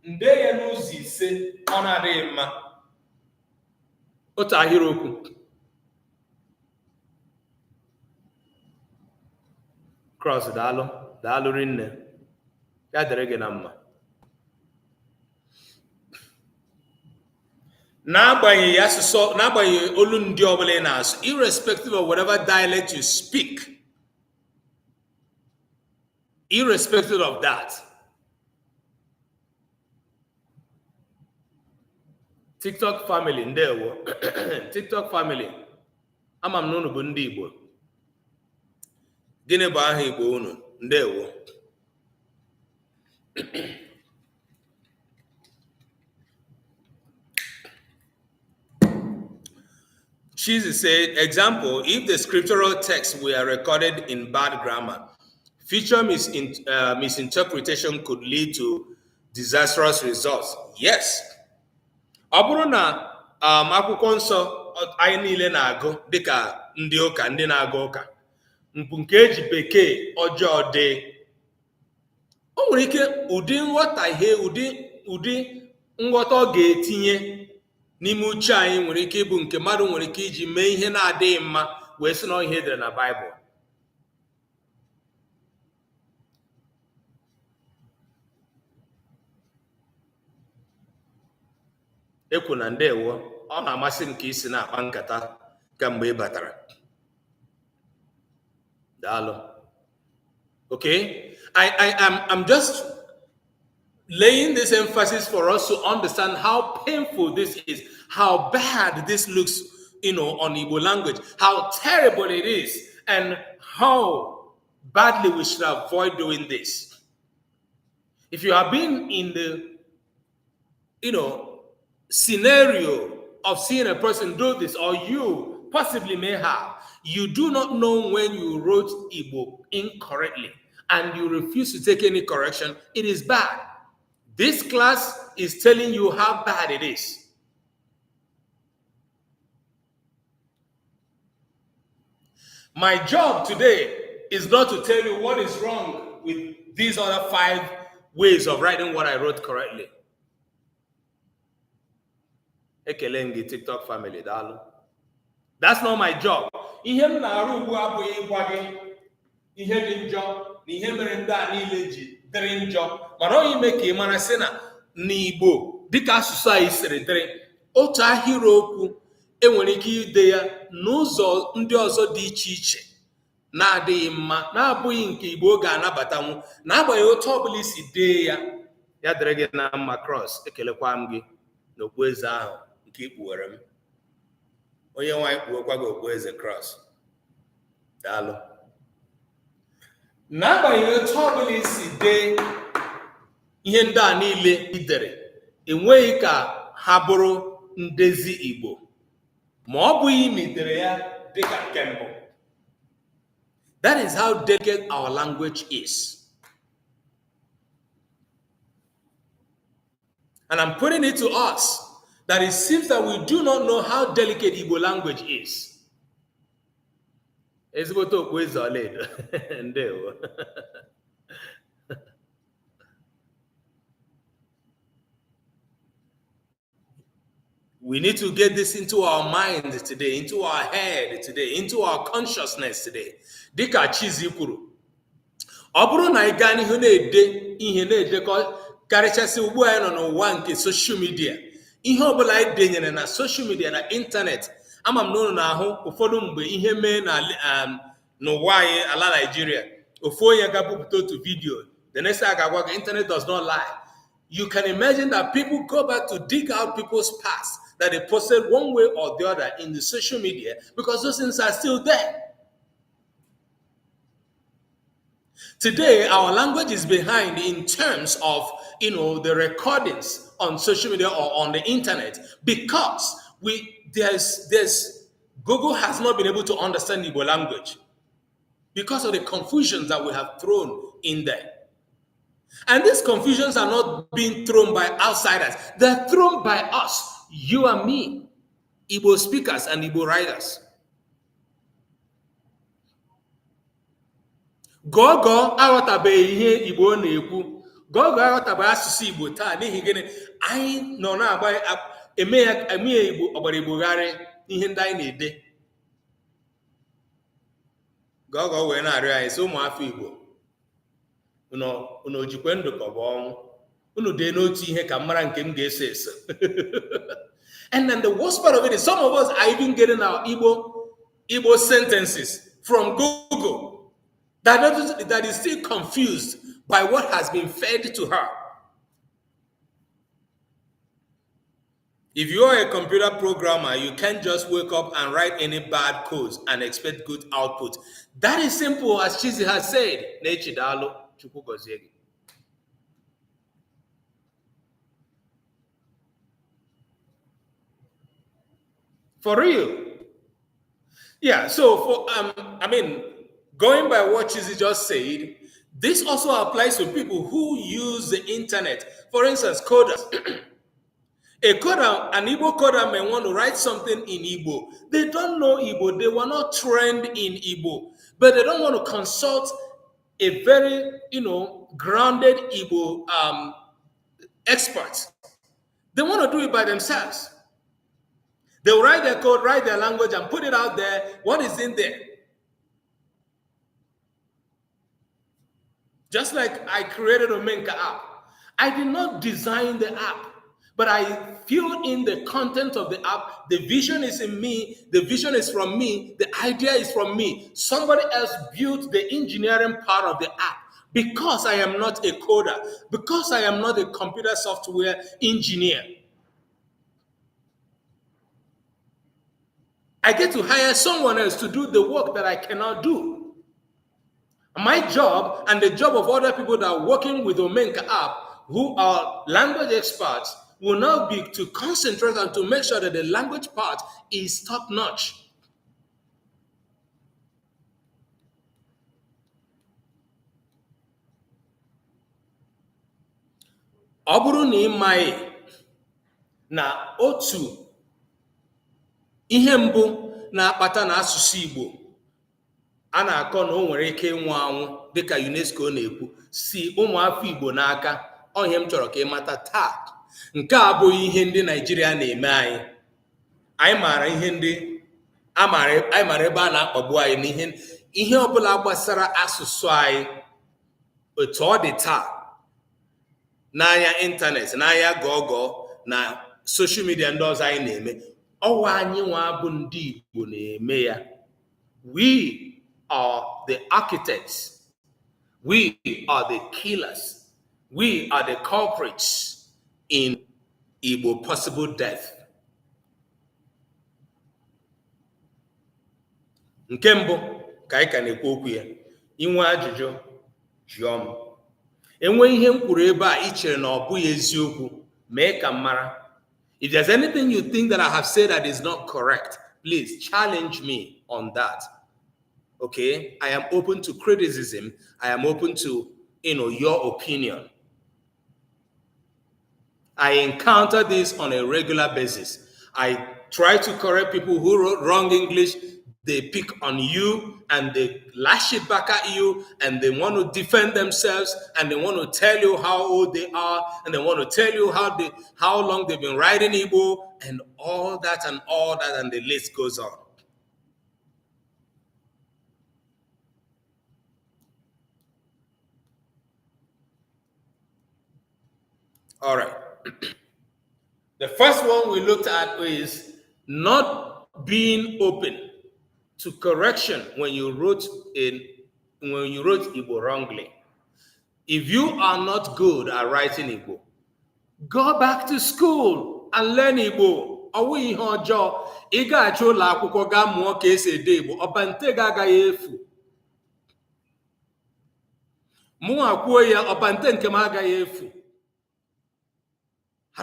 nde ya n'ụzọ ise ọ na-adịghị mma. Otu ahịrịokwu. Cross daalụ rinne ya dịrị gị na mma. N'agbanyeghị asụsụ, n'agbanyeghị olu ndị ọbụla ị na-asụ, irrespective of whatever dialect you speak, irrespective of that, TikTok family, ndewo. TikTok family, ama m na unu bụ ndị Igbo. Gịnị bụ aha Igbo unu? Ndewo. Cheesy said, example, if the scriptural text were recorded in bad grammar, future misinterpretation could lead to disastrous results. Yes. Ọ bụrụ na akwụkwọ nsọ anyị niile na-agụ dịka ndị ụka, ndị na-agụ ụka, mpụ nke eji bekee ọjọọ dị, o nwere ike ụdị nghọtahie, ụdị nghọta ọ ga-etinye n'ime uche anyị nwere ike ịbụ nke mmadụ nwere ike iji mee ihe na-adịghị mma wee sị na ihe edere na Baịbụl. Ekwu na ndewo, ọ na-amasị m ka isi na-akpa nkata kamgbe ị batara. Daalụ. Okay, I'm just laying this emphasis for us to understand how painful this is, how bad this looks, on Igbo language, how terrible it is, and how badly we should avoid doing this. If you have been in the, scenario of seeing a person do this, or you possibly may have, you do not know when you wrote Igbo incorrectly, and you refuse to take any correction, it is bad. This class is telling you how bad it is. My job today is not to tell you what is wrong with these other 5 ways of writing what I wrote correctly. Ekelengi TikTok family, daalụ. That's not my job. Ihe m na-arụ ugbu a bụ ịgwa gị ihe dị njọ na ihe mere ndị a niile ji dịrị njọ, mana ọ ime ka ị mara sị na n'Igbo dịka asụsụ anyị siri dịrị, otu ahịrịokwu enwere ike ide ya n'ụzọ ndị ọzọ dị iche iche na-adịghị mma, na-abụghị nke Igbo ga-anabatanwu, na-agbanyeghị otu ọbụla isi dee ya. Ya dịrị gị na mma. Cross, ekelekwa m gị n'okpueze ahụ nke ikpuwere m. Onye nwaanyị kpuwekwa gị okpueze. Cross, daalụ. N'agbanyeghị otu ọbụla isi dee ihe ndị a niile idere, enweghị ka ha bụrụ ndezi Igbo ma ọ bụghị imidere ya dịka nke mbụ. That is how delicate our language is. And I'm putting it to us that it seems that we do not know how delicate Igbo language is. Ezigbote okpueze ọlaedo. Ndewo. We need to get this into our mind today, into our head today, into our consciousness today. Dịka Chizi kwuru, ọ bụrụ na ị gaa n'ihu na-ede ihe na-edekọ karịchasị ugbu a nọ n'ụwa nke social media, ihe ọbụla anyị denyere na social media na ịntanet, ama m n'ụlọ na-ahụ ụfọdụ mgbe ihe mee n'ụwa anyị ala Nigeria, ofu onye ga-abụpụta otu video, the next time ga-agwa gị internet does not lie. You can imagine that people go back to dig out people's past that they posted one way or the other in the social media because those things are still there. Today, our language is behind in terms of the recordings on social media or on the internet because there's Google has not been able to understand Igbo language because of the confusions that we have thrown in there. And these confusions are not being thrown by outsiders. They're thrown by us, you and me, Igbo speakers and Igbo writers. Gogo aghọtabeghị ihe Igbo na-ekwu. Gogo aghọtabeghị asụsụ Igbo taa n'ihi gịnị? Anyị nọ na-agba eme ya Igbo ọgbara Igbogharị ihe ndị anyị na-ede. Gogo wee na-arịọ anyị sị ụmụafọ Igbo unu jikwe ndụ ka ọ bụ ọnwụ. Unu dee n'otu ihe ka mara nke m ga-eso eso. And then the worst part of it is some of us are even getting our Igbo sentences from Google that is still confused by what has been fed to her. If you are a computer programmer, you can't just wake up and write any bad codes and expect good output. That is simple, as Chizi has said. For real. Yeah, so going by what Chizi just said, this also applies to people who use the internet. For instance, coders. An Igbo coder may want to write something in Igbo. They don't know Igbo. They were not trained in Igbo. But they don't want to consult a very, grounded Igbo expert. They want to do it by themselves. They'll write their code, write their language, and put it out there. What is in there? Just like I created a Omenka app. I did not design the app, but I filled in the content of the app. The vision is in me. The vision is from me. The idea is from me. Somebody else built the engineering part of the app because I am not a coder, because I am not a computer software engineer. I get to hire someone else to do the work that I cannot do. My job and the job of other people that are working with Omenka app, who are language experts, will now be to concentrate and to make sure that the language part is top-notch. Ọ bụrụ na ị maghị na otu ihe mbụ na-akpata na asụsụ Igbo a na-akọ na o nwere ike ịnwụ anwụ dịka UNESCO na-ekwu si ụmụafọ Igbo n'aka, ihe m chọrọ ka ị mata taa. Nke a abụghị ihe ndị Naịjirịa na-eme anyị. Anyị maara ihe ndị anyị mara ebe a na-akpagbu anyị na ihe ọbụla gbasara asụsụ anyị. Otu ọ dị taa n'anya ịntanetị, n'anya gọgọ na soshal midia ndị ọzọ anyị na-eme, ọwa anyị nwa bụ ndị Igbo na-eme ya. We are the architects. We are the killers. We are the culprits in Igbo possible death. Nke mbụ ka anyị ka na-ekwu okwu ya, inwe ajụjụ jụọ m. Enwe ihe m kwuru ebe a ichere na ọ bụghị eziokwu, mee ka mara. If there's anything you think that I have said that is not correct, please challenge me on that. Okay? I am open to criticism. I am open to, your opinion. I encounter this on a regular basis. I try to correct people who wrote wrong English. They pick on you and they lash it back at you and they want to defend themselves and they want to tell you how old they are and they want to tell you how long they've been writing Igbo and all that and the list goes on. All right. The first one we looked at is not being open to correction when you wrote Igbo wrongly. If you are not good at writing Igbo, go back to school and learn Igbo. Ọwụ ihe ọjọọ, ị ga-achọ ụlọ akwụkwọ gaa mụọ ka esi ede Igbo, ọbante gị agaghị efu. Ọ bụrụ na ị maghị ka esi ede Igbo, ị ga-achọ ụlọ akwụkwọ gaa mụọ ka esi ede Igbo, ọbante gị agaghị efu. Ọ bụrụ na ị maghị ka esi ede Igbo, ị ga-achọ ụlọ akwụkwọ gaa mụọ ka esi ede Igbo, ọbante gị agaghị efu. I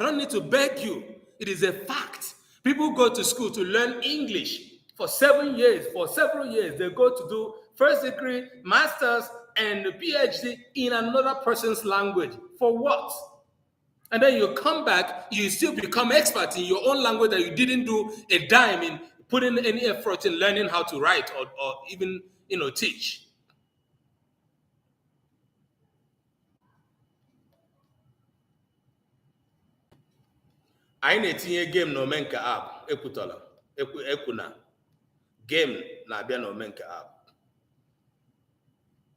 don't need to beg you. It is a fact. People go to school to learn English for 7 years, for several years. They go to do first degree, master's, and PhD in another person's language. For what? And then you come back, you still become expert in your own language that you didn't do a dime in putting any effort in learning how to write or even teach. Anyị na-etinye game na omenka app ekwutọla ekwuna game na-abịa na omenka app.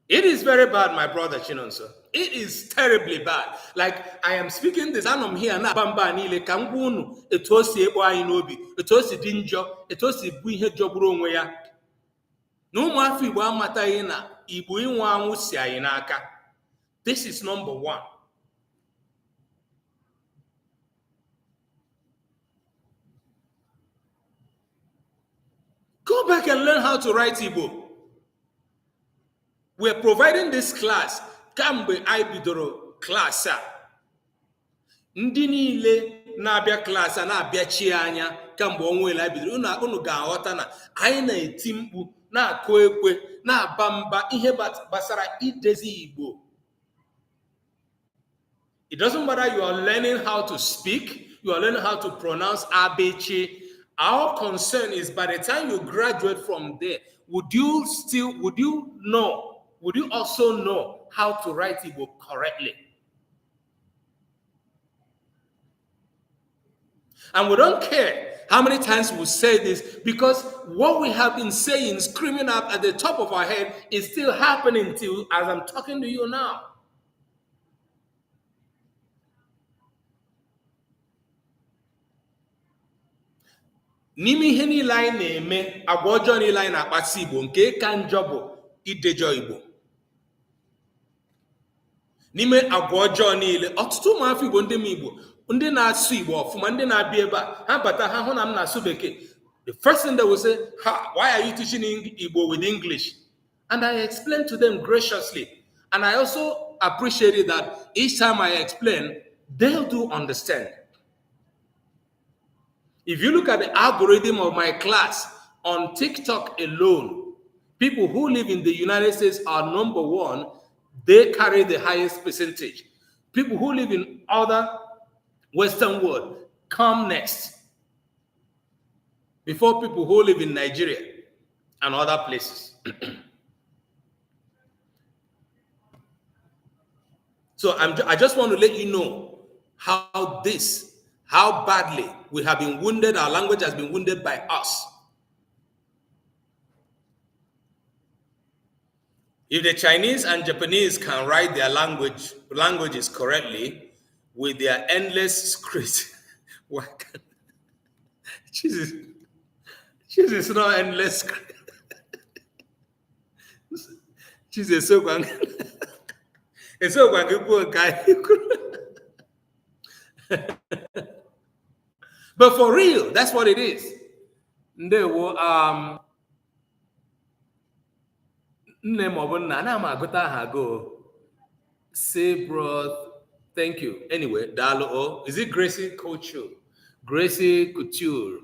It is very bad, my brother Chinonso. It is terribly bad. Like, I am speaking this, and I'm here na bamba niile ka m gwa unu etu o si ekpo anyị n'obi, etu o si dị njọ, etu o si bụ ihe jọgburu onwe ya. Na ụmụafọ Igbo amataghị na Igbo ịnwụ anwụ si anyị n'aka. This is number one. Go back and learn how to write Igbo. We're providing this class. Kamgbe anyị bidoro class a. Ndị niile na-abịa class a na-abịachi anya kamgbe ọnwa ile anyị bidoro. Unu ga-aghọta na anyị na-eti mkpu, na-akụ ekwe, na-aba mba ihe gbasara idezi Igbo. It doesn't matter you are learning how to speak, you are learning how to pronounce Abechi. Our concern is by the time you graduate from there, would you also know how to write Igbo correctly? And we don't care how many times we say this, because what we have been saying, screaming up at the top of our head, is still happening till as I'm talking to you now. N'ime ihe niile anyị na-eme, agwa ọjọọ niile anyị na-akpasi Igbo, nke ka njọ bụ idejọ Igbo. N'ime agwa ọjọọ niile, ọtụtụ ụmụafọ Igbo ndị m Igbo, ndị na-asụ Igbo ọfụma, ndị na-abịa ebe a, ha bata ha hụ na m na-asụ Bekee. The first thing they will say, why are you teaching Igbo with English? And I explain to them graciously. And I also appreciate it that each time I explain, they do understand. If you look at the algorithm of my class on TikTok alone, people who live in the United States are number one. They carry the highest percentage. People who live in other Western world come next before people who live in Nigeria and other places. So I just want to let you know how badly we have been wounded, our language has been wounded by us. If the Chinese and Japanese can write their languages correctly with their endless script, why can't Jesus not endless script? Jesus so going. It's so going But for real, that's what it is. They will say, bro, thank you. Anyway, Dalo, is it Gracie Couture? Gracie Couture,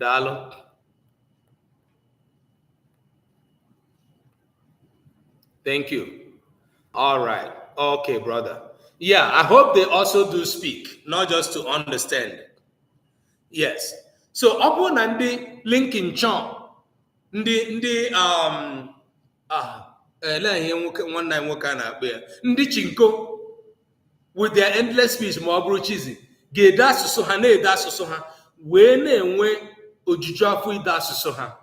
Dalo. Thank you. All right. Okay, brother. Yeah, I hope they also do speak, not just to understand. Yes. So, Opo Nandi Lincoln Chong, ndị Chinko, with their endless speech ma ọ bụrụ chizi ga-ede asụsụ ha na-ede asụsụ ha wee na-enwe ojuju afọ ide asụsụ ha.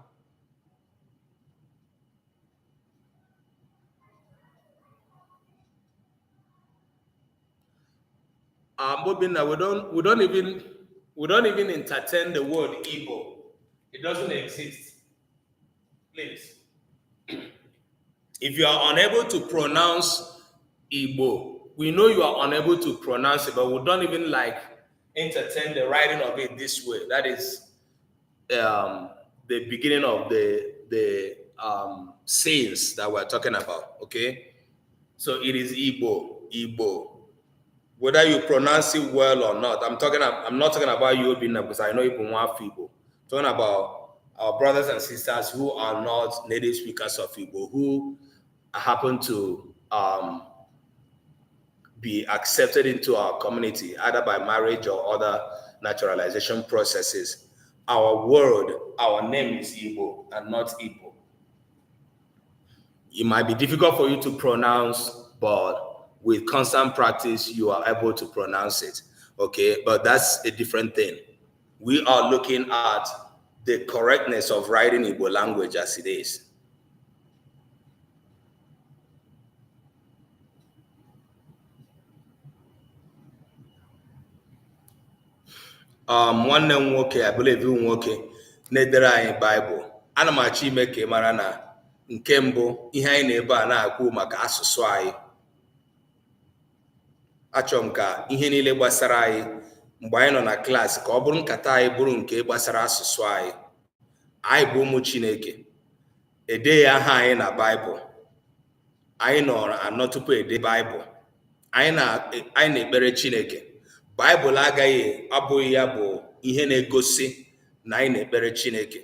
Bobina, we don't even entertain the word Igbo. It doesn't exist. Please. If you are unable to pronounce Igbo, we know you are unable to pronounce it, but we don't even entertain the writing of it this way. That is the beginning of the sayings that we're talking about, okay? So it is Igbo, Igbo. Whether you pronounce it well or not, I'm not talking about you being because I know Igbo one people. Talking about our brothers and sisters who are not native speakers of Igbo, who happen to be accepted into our community, either by marriage or other naturalization processes. Our word, our name is Igbo and not Igbo. It might be difficult for you to pronounce, but with constant practice, you are able to pronounce it. Okay, but that's a different thing. We are looking at the correctness of writing Igbo language as it is. Nwanne m nwoke, I believe nwoke na-edere anyị Baịbụl. Ana m achọ ime ka ị mara na nke mbụ ihe anyị na-ebe a na-akwu maka asụsụ anyị. Achọrọ m ka ihe niile gbasara anyị mgbe anyị nọ na klaasị ka ọ bụrụ nkata anyị bụrụ nke gbasara asụsụ anyị. Anyị bụ ụmụ Chineke. Edeghị aha anyị na Baịbụl. Anyị nọrọ anọ tupu ede Baịbụl. Anyị na-ekpere Chineke. Baịbụl agaghị abụghị ya bụ ihe na-egosi na anyị na-ekpere Chineke.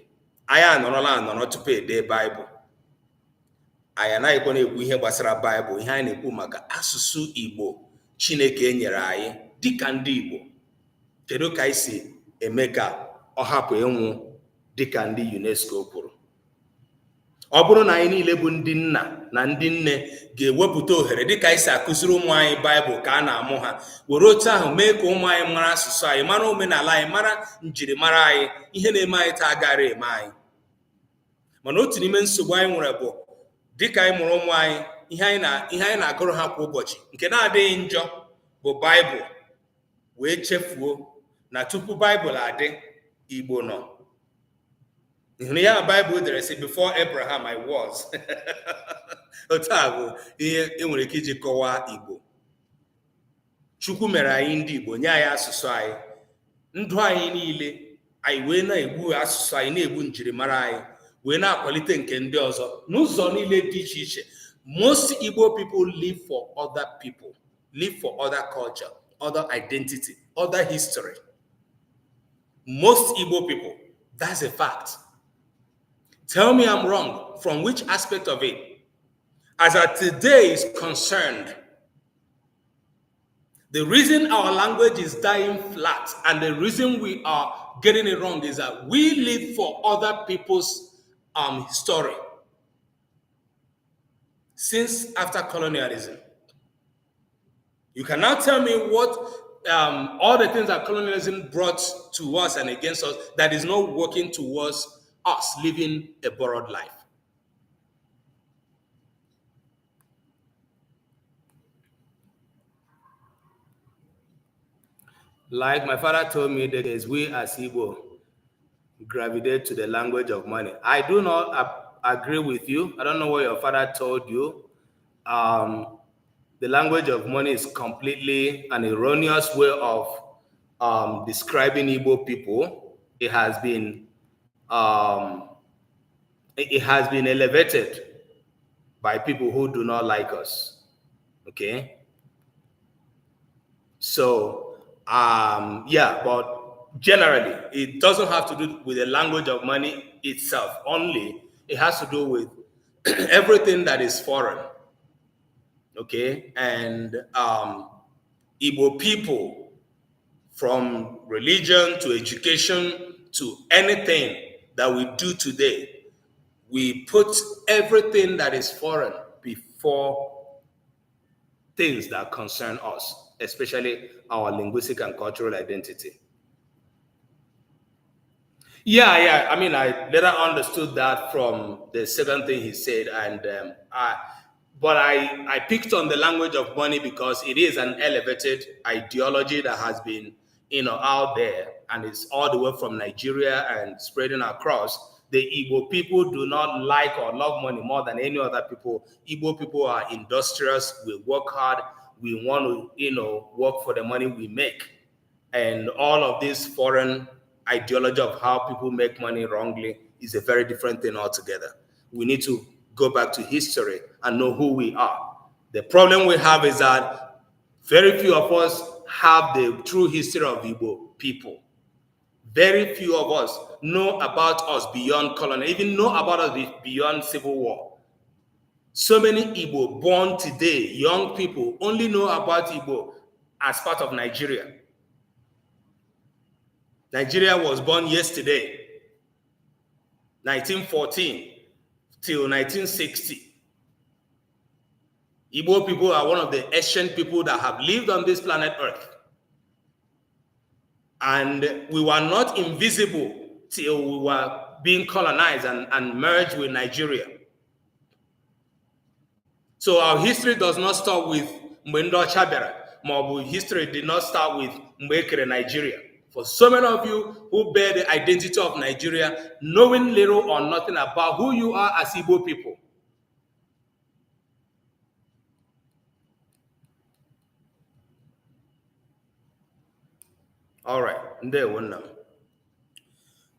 Anyị anọrọ tupu ede Baịbụl. Anyị anaghịkwa na-ekwu ihe gbasara Baịbụl. Ihe anyị na-ekwu maka asụsụ Igbo Chineke nyere anyị dịka ndị Igbo. Kedu ka anyị si eme ka ọ hapụ ịnwụ dịka ndị UNESCO kwuru? Ọ bụrụ na anyị niile bụ ndị nna na ndị nne ga-ewepụta ohere dịka anyị si akụziri ụmụ anyị Baịbụl ka a na-amụ ha, were otu ahụ mee ka ụmụ anyị mara asụsụ anyị, mara omenala anyị, mara njirimara anyị, ihe na-eme anyị taa agaghị eme anyị. Mana otu n'ime nsogbu anyị nwere bụ dịka anyị mụrụ ụmụ anyị, ihe anyị na-agụrụ ha kwa ụbọchị nke na-adịghị njọ bụ Baịbụl, wee chefuo na tupu Baịbụl adị, Igbo nọ. Hụrụ ya Baịbụl dere sị before Abraham I was. Otu a bụ ihe enwere ike iji kọwaa Igbo. Chukwu mere anyị ndị Igbo, nye anyị asụsụ anyị. Ndụ anyị niile anyị wee na-egbu asụsụ anyị, na-egbu njirimara anyị, wee na-akwalite nke ndị ọzọ n'ụzọ niile dị iche iche. Most Igbo people live for other people, live for other culture, other identity, other history. Most Igbo people, that's a fact. Tell me I'm wrong. From which aspect of it? As our today is concerned, the reason our language is dying flat and the reason we are getting it wrong is that we live for other people's story. Since after colonialism, you can now tell me what all the things that colonialism brought to us and against us that is not working towards us living a borrowed life. Like my father told me, that is we as Igbo gravitate to the language of money. I do not agree with you. I don't know what your father told you. The language of money is completely an erroneous way of describing Igbo people. It has been elevated by people who do not like us. Okay. So yeah, but generally it doesn't have to do with the language of money itself only. It has to do with everything that is foreign. Okay. And Igbo people, from religion to education to anything that we do today, we put everything that is foreign before things that concern us, especially our linguistic and cultural identity. Yeah. I mean, I later understood that from the second thing he said, and but I picked on the language of money because it is an elevated ideology that has been, out there, and it's all the way from Nigeria and spreading across. The Igbo people do not like or love money more than any other people. Igbo people are industrious. We work hard. We want to, work for the money we make. And all of this foreign ideology of how people make money wrongly is a very different thing altogether. We need to go back to history and know who we are. The problem we have is that very few of us have the true history of Igbo people. Very few of us know about us beyond colony, even know about us beyond Civil War. So many Igbo born today, young people, only know about Igbo as part of Nigeria. Nigeria was born yesterday, 1914 till 1960. Igbo people are one of the ancient people that have lived on this planet Earth. And we were not invisible till we were being colonized and merged with Nigeria. So our history does not start with Mbendo Chabera. My history did not start with Mbekere, Nigeria. For so many of you who bear the identity of Nigeria, knowing little or nothing about who you are as Igbo people. All right, ndewo nna m.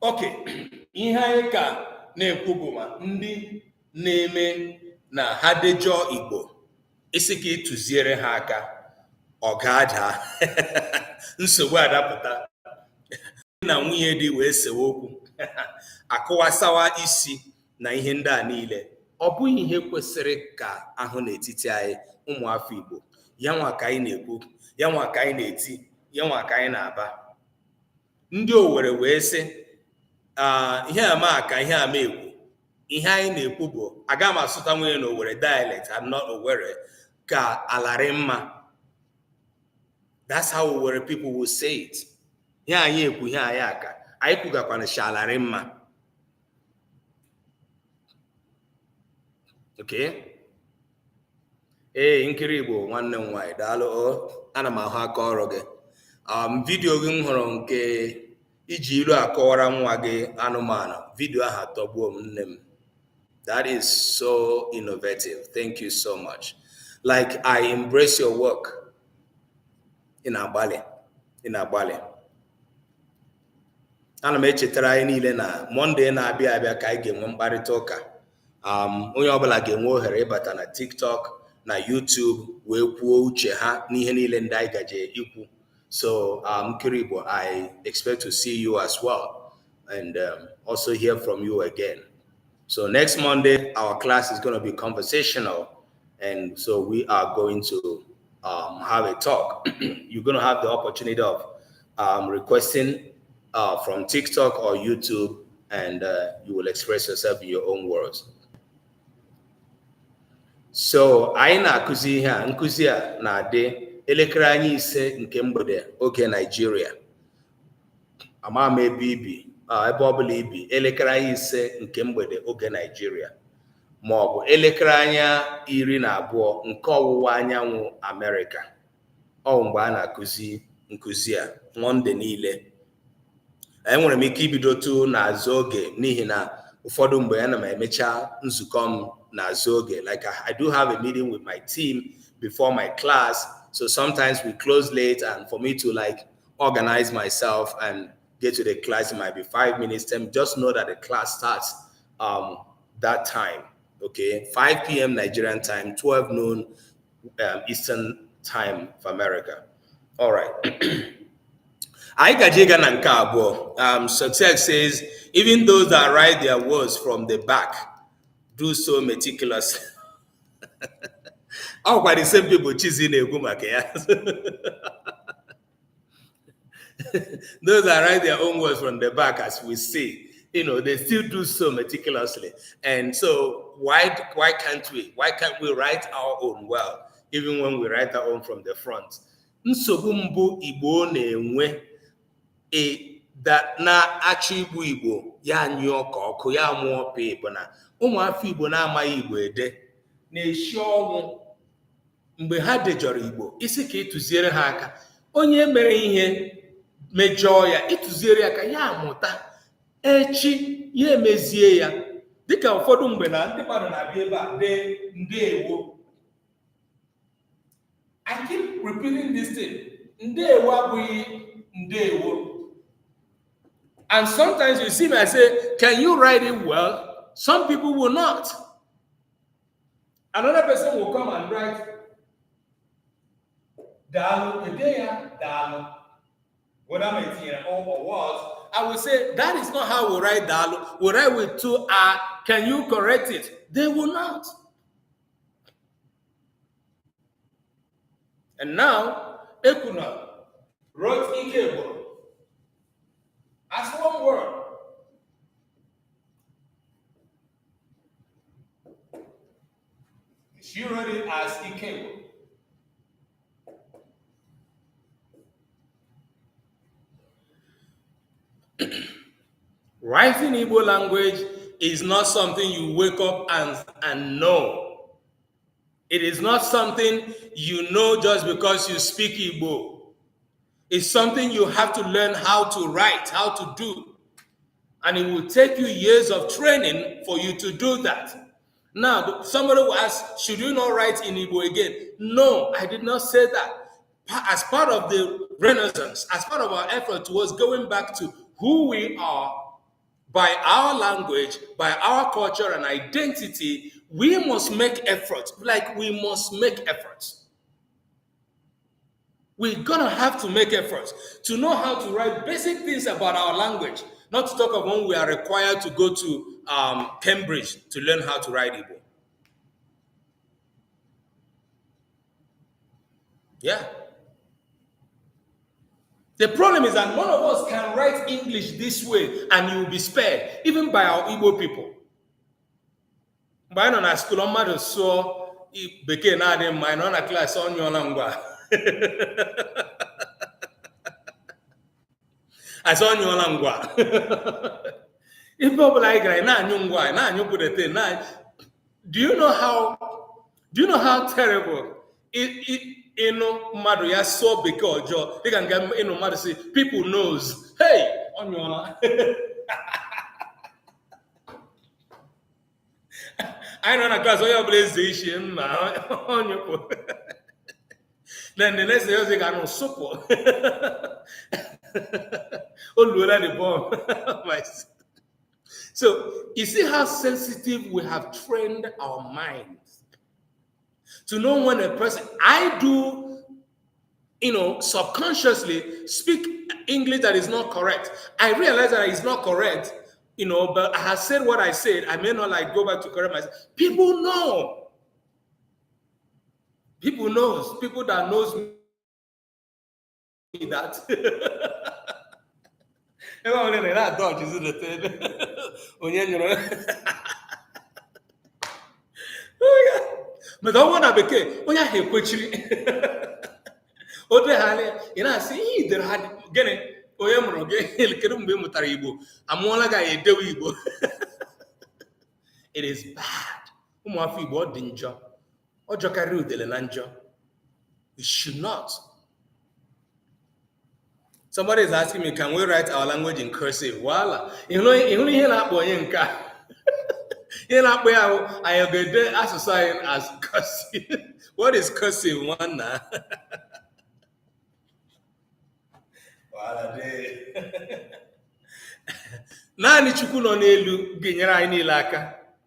Okay, ihe anyị ka na-ekwu bụ ma ndị na-eme na ha dejọọ Igbo isi ka ịtụziere ha aka ọ ga-ada nsogbu adapụta na nwunye dị wee sewe okwu akụwasawa isi na ihe ndị a niile ọ bụghị ihe kwesịrị ka ahụ n'etiti anyị ụmụafọ Igbo ya nwa ka anyị na-ekwu ya nwa ka anyị na-eti ya nwa ka anyị na-aba ndị Owere wee sị ihe ama ka ihe ama ekwu ihe anyị na-ekwu bụ aga m asụta nwunye na Owere dialect and not Owere ka alarị mma. That's how Owere people will say it. Ihe anyị ekwu ihe anyị aka anyị kwugakwana shalarị mma. Okay? Nkiri Igbo nwanne m nwanyị daalụ ana m ahụ aka ọrụ gị. Vidio gị m hụrụ nke iji ilu akọwara nwa gị anụmanụ vidio ahụ atọgbuo m nne m. That is so innovative. Thank you so much. Like, I embrace your work in Agbali. Ana m echetara anyị niile na Monday na-abịa abịa ka anyị ga-enwe mkparịta ụka. Onye ọbụla ga-enwe ohere ịbata na TikTok na YouTube wee kwuo uche ha n'ihe niile ndị anyị gaje ikwu. So, Nkiri Igbo, I expect to see you as well and also hear from you again. So next Monday, our class is going to be conversational. And so we are going to have a talk. You're going to have the opportunity of requesting from TikTok or YouTube, and you will express yourself in your own words. So, anyị na-akụzi ihe a, nkụzi a na-adị elekere anyị ise nke mgbede oge Nigeria. Ama m ebe ibi, ebe ọbụla ibi, elekere anyị ise nke mgbede oge Nigeria. Ma ọ bụ elekere anya 12 nke ọwụwa anyanwụ America. Ọ mgbe a na-akụzi nkụzi a Monde niile. Enwere m ike ibidotu n'azụ oge n'ihi na ụfọdụ mgbe ana m emecha nzukọ m n'azụ oge. Like I do have a meeting with my team before my class, so sometimes we close late, and for me to like organize myself and get to the class, it might be 5 minutes. Just know that the class starts that time. Okay, 5 p.m. Nigerian time, 12 noon Eastern time of America. All right. I gajiga na nke abụọ. Success says, even those that write their words from the back do so meticulously. Oh, but the same people choosing na-ekwu maka ya. Those that write their own words from the back, as we see, they still do so meticulously. And so why can't we? Why can't we write our own well, even when we write our own from the front? Nsogbu mbụ Igbo na-enwe that na-achọ Igbo Igbo ya nyụọ ka ọkụ ya mụọ pe Igbo na ụmụafọ Igbo na-amaghị Igbo ede na-eshi ọnwụ mgbe ha dejọrọ Igbo isi ka ịtụziere ha aka. Onye mere ihe mejọọ ya ịtụziere aka ya amụta echi ya emezie ya. Dịka ụfọdụ mgbe na ndị mmadụ na-abịa ebe a dee ndeewo. I keep repeating this thing. Ndeewo abụghị ndeewo. And sometimes you see me, I say, can you write it well? Some people will not. Another person will come and write Dalu, Edeya, Dalu. Whether I'm a or what, I will say that is not how we write Dalu. We write with two R. Can you correct it? They will not. And now, Ekuna wrote Ikebo as one word. She wrote it as Ikebo. Writing Igbo language is not something you wake up and know. It is not something you know just because you speak Igbo. It's something you have to learn how to write, how to do. And it will take you years of training for you to do that. Now, somebody will ask, should you not write in Igbo again? No, I did not say that. As part of the Renaissance, as part of our effort towards going back to who we are by our language, by our culture and identity, we must make efforts. Like we must make efforts. We're gonna have to make efforts to know how to write basic things about our language. Not to talk of when we are required to go to Cambridge to learn how to write Igbo. Yeah. The problem is that none of us can write English this way and you will be spared, even by our Igbo people. Mgbe anyị nọ na skuul mmadụ sụọ bekee na-adị mma anyị nọ na klaasị ọ nyụọla ngwa asị ọ nyụọla ngwa ife ọbụla anyị gara na-anyụ ngwa anyị na-anyụ budete do you know how terrible ịnụ mmadụ ya sụọ bekee ọjọọ dịka nke ịnụ mmadụ si people knows hey ọ nyụọla I know na class onye ọbụla eze ishi mma onyụpụ then the next day ozi ga-anụ sụpụ o luola the bomb. So you see how sensitive we have trained our minds to know when a person, I do, subconsciously speak English that is not correct. I realize that it's not correct, but I have said what I said. I may not go back to correct myself. People know. People knows. People that knows me that. That dog is in the oh yeah. But don't want to be oh yeah, he quickly. Oh, the hell, see, either had getting. It is bad. We should not. Somebody is asking me, can we write our language in cursive? Voila. I am going to associate as cursive. What is cursive? One now. Naanị Chukwu nọ n'elu ga-enyere anyị niile aka.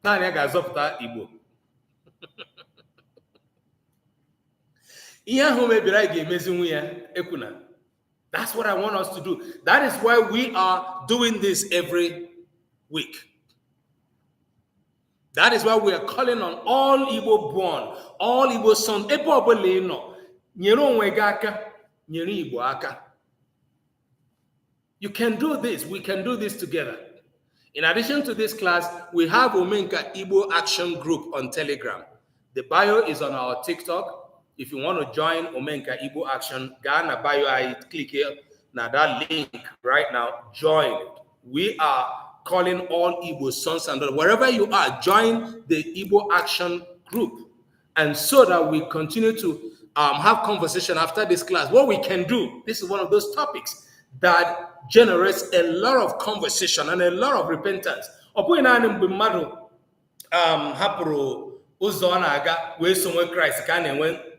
Naanị ya ga-azọpụta Igbo. Ihe ahụ mebiri anyị ga-emezinwu ya ekwuna. That's what I want us to do. That is why we are doing this every week. That is why we are calling on all Igbo born, all Igbo sons. Ebe ọbụla ị nọ, nyere onwe gị aka, nyere Igbo aka. You can do this. We can do this together. In addition to this class, we have Omenka Igbo Action Group on Telegram. The bio is on our TikTok. If you want to join Omenka Igbo Action, Ghana bio, I click here. Now that link right now, join. We are calling all Igbo sons and daughters. Wherever you are, join the Igbo Action Group. And so that we continue to have conversation after this class. What we can do, this is one of those topics that generates a lot of conversation and a lot of repentance.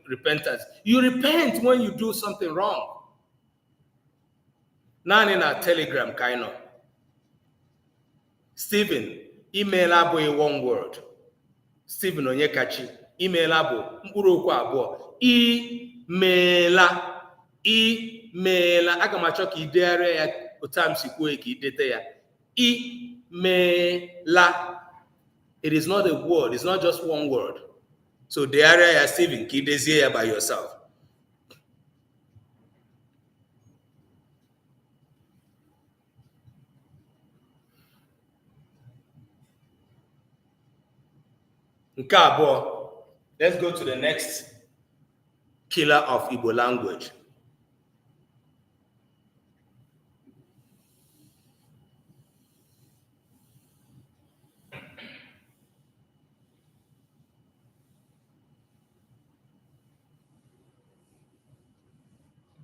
Repentance. You repent when you do something wrong. Now in our Telegram, kind of. Stephen, email abo one word. Stephen Onyekachi, email abo mkpụrụ okwu abụọ. meela, I meela. Aga m achọ ka I degharịa ya otu a m si kwuo ka I dete ya. I meela. It is not a word. It's not just one word. So degharịa ya Stephen ka I dezie ya by yourself. Nke abụọ. Let's go to the next killer of Igbo language.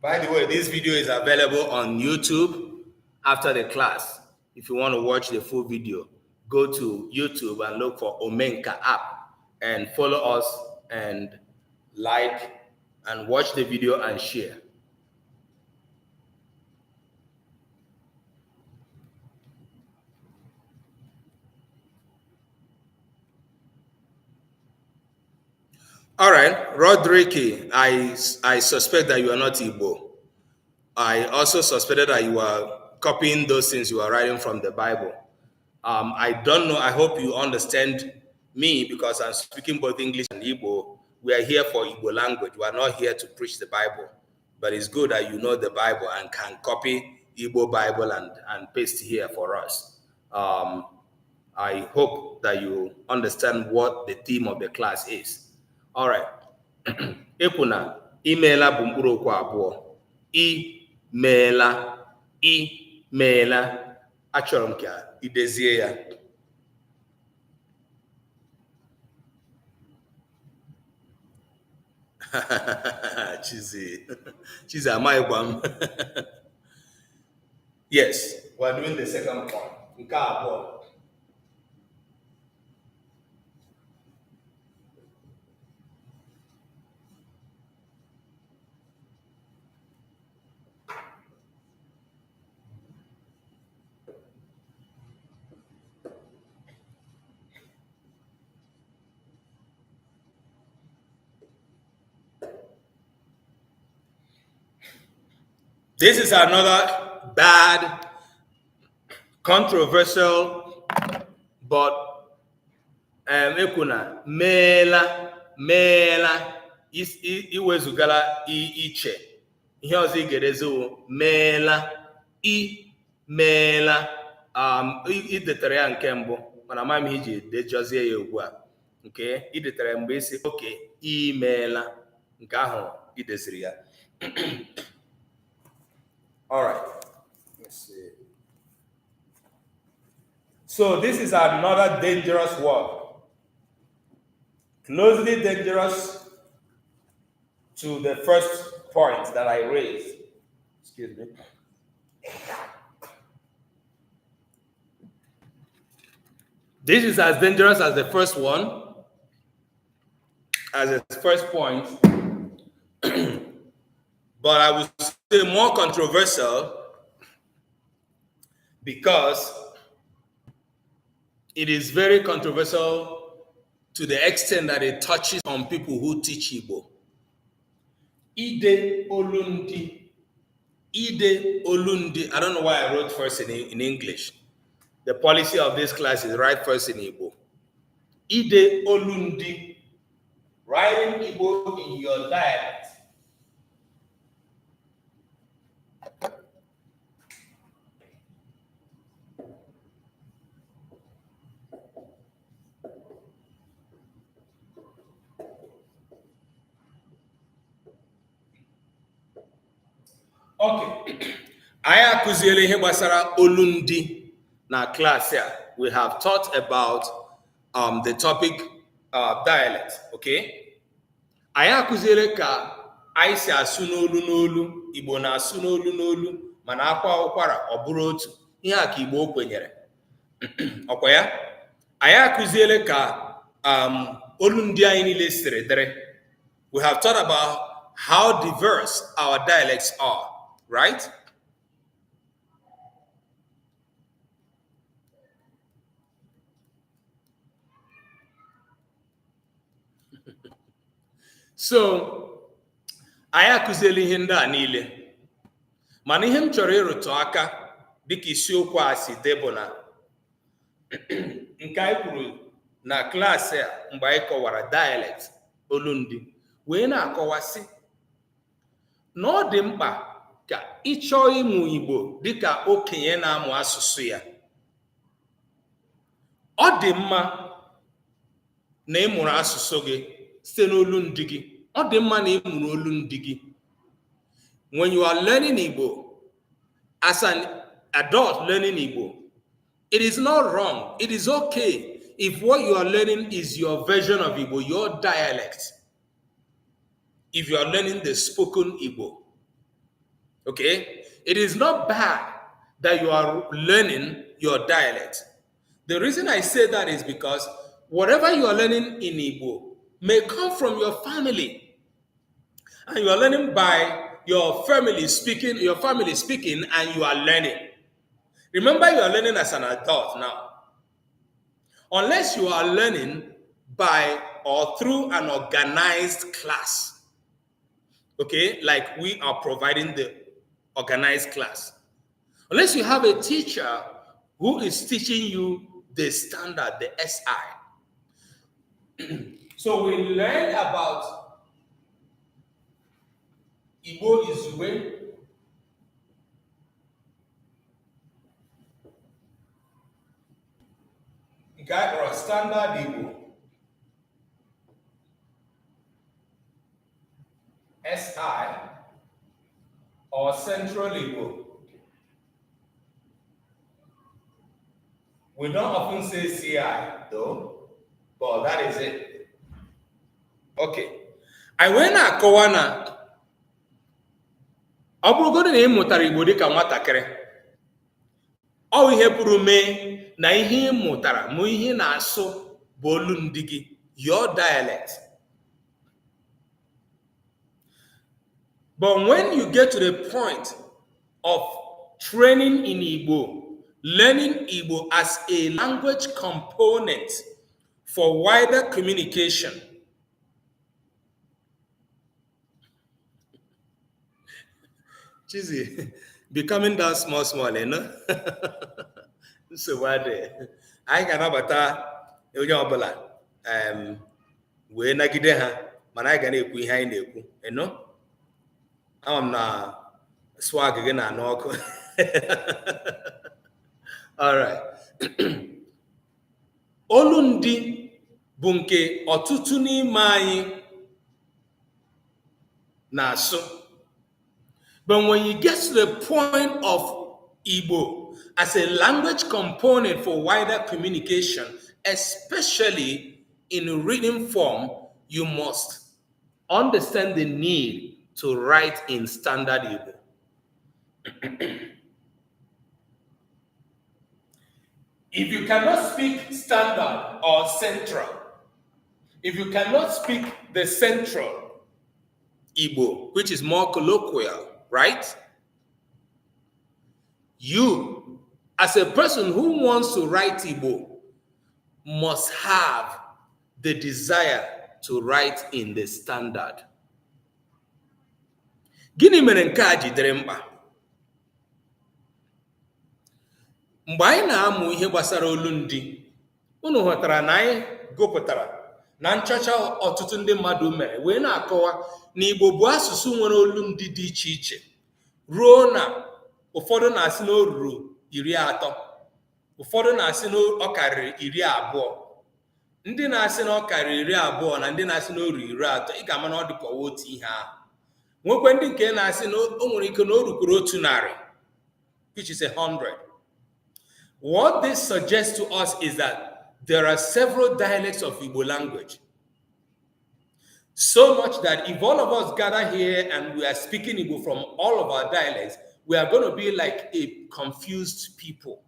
By the way, this video is available on YouTube after the class. If you want to watch the full video, go to YouTube and look for Omenka app and follow us and like and watch the video and share. All right, Rodrique, I suspect that you are not Igbo. I also suspected that you are copying those things you are writing from the Bible. I don't know. I hope you understand me because I'm speaking both English and Igbo. We are here for Igbo language. We are not here to preach the Bible. But it's good that you know the Bible and can copy Igbo Bible and paste here for us. I hope that you understand what the theme of the class is. All right. Epuna, imela bụ mkpụrụ okwu abụọ. I meela, I meela. Achọrọ m ka I dezie ya. Chizi amaghịkwa m. Yes, we're doing the second point. Nke abụọ. This is another bad, controversial, but ekuna meela iwezugala iche ihe ọzọ ị ga-edezo meela I meela idetere ya nke mbụ mana amaghị m iji dejozie ya ugbu a nke idetere mgbe isi oke I meela nke ahụ ideziri ya. All right, let's see. So this is another dangerous word, closely dangerous to the first point that I raised. Excuse me. This is as dangerous as the first one, as the first point, but I would say more controversial because it is very controversial to the extent that it touches on people who teach Igbo. Ide Olundi. Ide Olundi. I don't know why I wrote first in English. The policy of this class is write first in Igbo. Ide Olundi. Writing Igbo in your dialect. Okay. Anyị akụziela ihe gbasara olundi na class a. We have taught about the topic dialect, okay? Anyị akụziela ka anyị si asụ n'olu n'olu, Igbo na-asụ n'olu n'olu, mana akwa ụkwara ọ bụrụ otu. Ihe a ka Igbo kwenyere. Ọkwa ya? Anyị akụziela ka olundi anyị niile siri dịrị. We have taught about how diverse our dialects are. Right? So, anyị akụziela ihe ndị a niile, mana ihe m chọrọ ịrụtụ aka dịka isiokwu a si dị bụ na nke anyị kwuru na klaasị a mgbe anyị kọwara dialect olundi wee na-akọwasị na ọ dị mkpa ka ịchọọ ịmụ Igbo dịka okenye na-amụ asụsụ ya. Ọ dị mma na ị mụrụ asụsụ gị site n'olundi gị. Ọ dị mma na ị mụrụ olundi gị. When you are learning Igbo as an adult learning Igbo, it is not wrong. It is okay if what you are learning is your version of Igbo, your dialect. If you are learning the spoken Igbo, okay? It is not bad that you are learning your dialect. The reason I say that is because whatever you are learning in Igbo may come from your family. And you are learning by your family speaking, and you are learning. Remember, you are learning as an adult now. Unless you are learning by or through an organized class. Okay, like we are providing the organized class. Unless you have a teacher who is teaching you the standard, the SI. So we learn about Igbo Izue, or standard Igbo, SI, or Central Igbo. We don't often say CI though, but that is it. Okay. I went to Kowana. Ọ bụrụgodị na ị mụtara Igbo dịka nwatakịrị, ọ ihe pụrụ mee na ihe ị mụtara ma ihe na-asụ bụ olundi gị, your dialect. But when you get to the point of training in Igbo, learning Igbo as a language component for wider communication, Chizzy, becoming down small, you know? So what I can abata onye ọbụla wee nagide ha, mana anyị ga na-ekwu ihe anyị na-ekwu, you know? Ama m na swag gị na anụ ọkụ. All right. Olundi bụ nke ọtụtụ n'ime anyị na-asụ. But when you get to the point of Igbo as a language component for wider communication, especially in written form, you must understand the need to write in standard Igbo. If you cannot speak standard or central, if you cannot speak the central Igbo, which is more colloquial, right? You, as a person who wants to write Igbo, must have the desire to write in the standard. Gịnị mere nke a jidere mkpa? Mgbe anyị na-amụ ihe gbasara olundi, unu ghọtara na anyị gụpụtara na nchọcha ọtụtụ ndị mmadụ mere wee na-akọwa na Igbo bụ asụsụ nwere olundi dị iche iche, ruo na ụfọdụ na-asị na o ruru 30, ụfọdụ na-asị na ọ karịrị 20, ndị na-asị na ọ karịrị 20 na ndị na-asị na o ruru 30, ị ga-ama na ọ dịka otu ihe ahụ. Nwekwe ndị nke na-asị na o nwere ike na o rukwuru 100, which is 100. What this suggests to us is that there are several dialects of Igbo language. So much that if all of us gather here and we are speaking Igbo from all of our dialects, we are going to be like a confused people.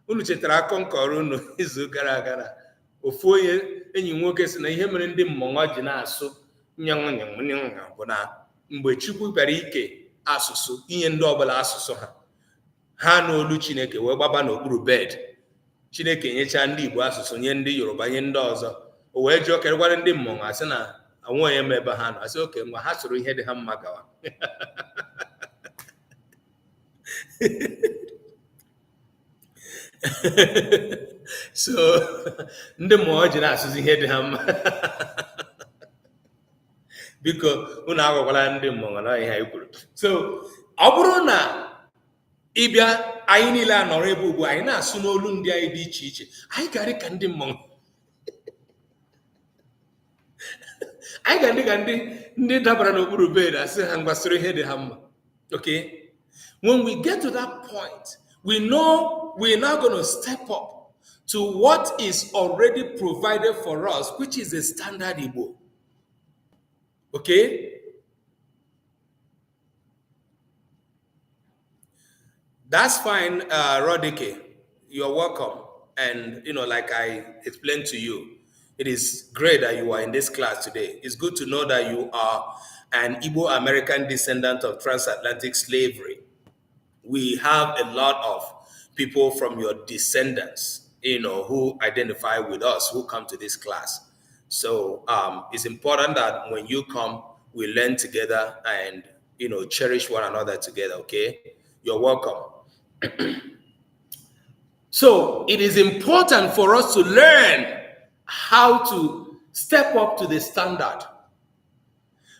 Unu chetara akọ nkọrọ unu izu gara aga, ofu onye enyi nwoke si na ihe mere ndị mmọnwụ ji na-asụ nyanwụ bụ na mgbe Chukwu bịara ike asụsụ, inye ndị ọbụla asụsụ ha n'olu Chineke wee gbaba n'okpuru bed. Chineke nyecha ndị Igbo asụsụ, nye ndị Yoruba, nye ndị ọzọ. O wee jụọ kerekwara ndị mmọnwụ, asị na nwa ya mebe ha nọ. I said, okay, ngwa ha soro ihe dị ha mma gawa. So ndị mmụọ ji na-asụzi ihe dị ha mma. Biko unu agwakwala ndị mmụọ na ihe anyị kwuru. So ọ bụrụ na ịbịa anyị niile anọrọ ebe ugbu anyị na-asụ n'olu ndị anyị dị iche iche, anyị ga-adị ka ndị mmụọ. Anyị ga-adị ka ndị dabara n'okpuru bed asị ha mgbasoro ihe dị ha mma. Okay? When we get to that point, we know we're now going to step up to what is already provided for us, which is the standard Igbo. Okay? That's fine, Rodike. You're welcome. And, like I explained to you, it is great that you are in this class today. It's good to know that you are an Igbo American descendant of transatlantic slavery. We have a lot of people from your descendants, who identify with us, who come to this class. So it's important that when you come, we learn together and, cherish one another together, okay? You're welcome. So it is important for us to learn how to step up to the standard,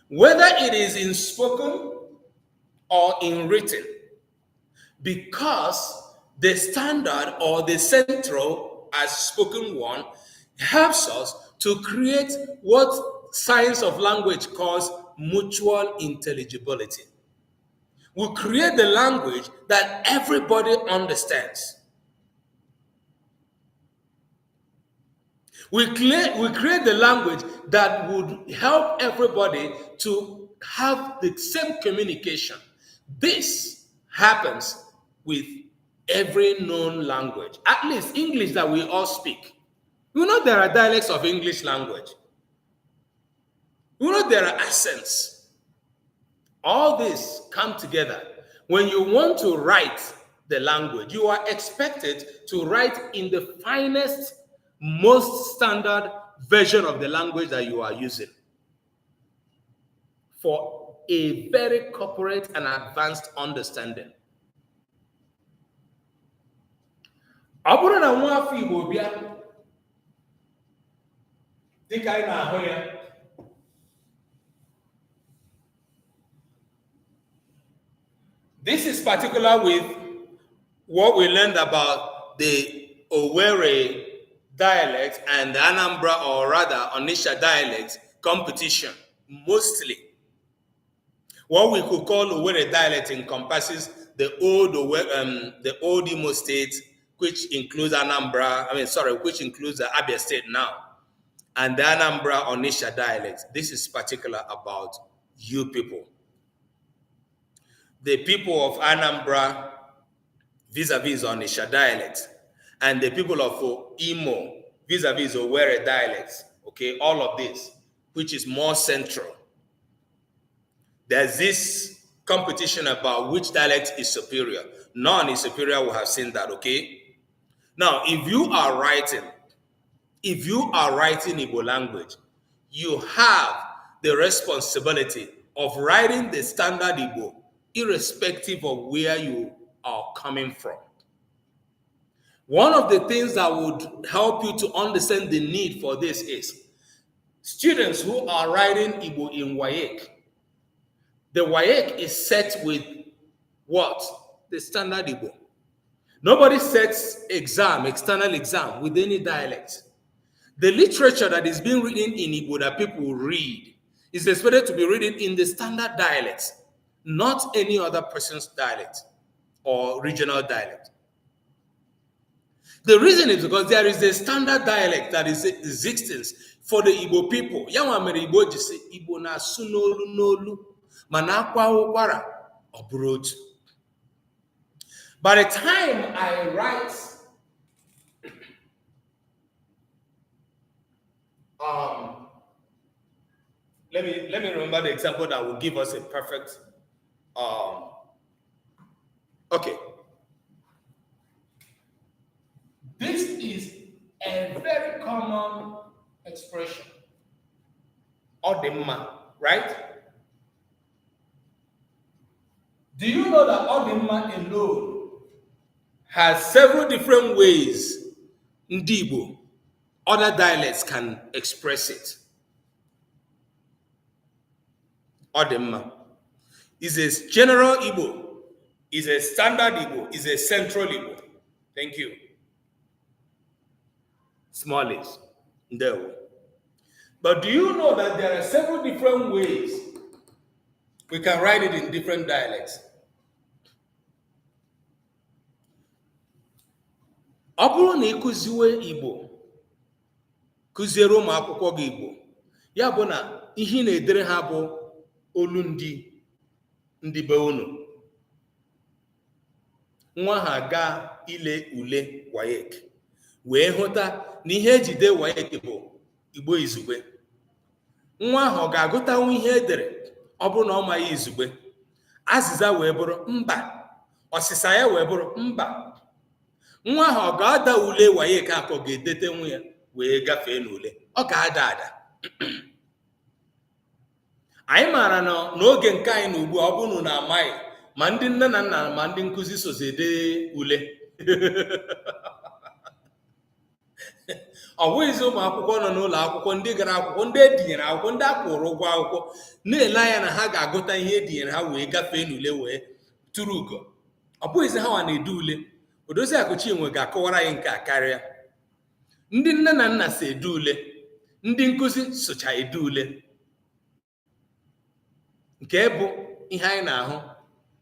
whether it is in spoken or in written, because the standard or the central as spoken one helps us to create what science of language calls mutual intelligibility. We create the language that everybody understands. We create the language that would help everybody to have the same communication. This happens with every known language, at least English that we all speak. You know there are dialects of English language. You know there are accents. All this come together. When you want to write the language, you are expected to write in the finest, most standard version of the language that you are using for a very corporate and advanced understanding. Ọ bụrụ na nwa afọ Igbo bịa dịka anyị na-ahụ ya, this is particular with what we learned about the Owerri dialect and the Anambra, or rather Onitsha dialect competition. Mostly what we could call Owerri dialect encompasses the old Imo state, which includes which includes the Abia state now, and the Anambra Onitsha dialect. This is particular about you people. The people of Anambra vis-a-vis Onitsha dialect, and the people of Imo vis-a-vis Owerri dialects, okay, all of this, which is more central. There's this competition about which dialect is superior. None is superior, we have seen that, okay? Now, if you are writing Igbo language, you have the responsibility of writing the standard Igbo, irrespective of where you are coming from. One of the things that would help you to understand the need for this is students who are writing Igbo in WAEC. The WAEC is set with what? The standard Igbo. Nobody sets external exam with any dialect. The literature that is being written in Igbo that people read is expected to be written in the standard dialect, not any other person's dialect or regional dialect. The reason is because there is a standard dialect that is existing for the Igbo people. Yanwa mere Igbo ji say Igbo na asụ n'olu n'olu mana akwa ụkwara ọ bụrụ otu. By the time I write let me remember the example that will give us a perfect okay. This is a very common expression. Odimma, right? Do you know that Odimma alone has several different ways Ndi Igbo, other dialects can express it? Odimma is a general Igbo, is a standard Igbo, is a central Igbo. Thank you. Smallies. No. But do you know that there are several different ways we can write it in different dialects? Ọ bụrụ na ịkụziwe Igbo, kụziere ụmụ akwụkwọ gị Igbo, ya bụ na ihe na-edere ha bụ olu ndị be unu. Nwa ha gaa ile ule WAEC wee hụta na ihe ejide WAEC bụ Igbo izugbe. Nwa ahụ ọ ga-agụtanwu ihe edere ọ bụrụ na ọ maghị izugbe? Azịza wee bụrụ mba, ọsịsa ya wee bụrụ mba. Nwa ahụ ọ ga-ada ule WAEC akọ ga-edete nwa ya wee gafee n'ule? Ọ ga-ada ada. Anyị maara na n'oge nke anyị na ugbu a, ọ bụrụ na amaghị, ma ndị nne na nna ma ndị nkụzi sozi ede ule. Ọ bụghịzi ụmụ akwụkwọ nọ n'ụlọ akwụkwọ, ndị gara akwụkwọ, ndị edinyere akwụkwọ, ndị akwụrụ ụgwọ akwụkwọ, na-ele anya na ha ga-agụta ihe edinyere ha wee gafee n'ule wee tụrụ ugo. Ọ bụghịzi ha nwa na-ede ule. Odoziakụ Chinwe ga-akọwara anyị nke a karịa. Ndị nne na nna so ede ule, ndị nkụzi socha ede ule, nke bụ ihe anyị na-ahụ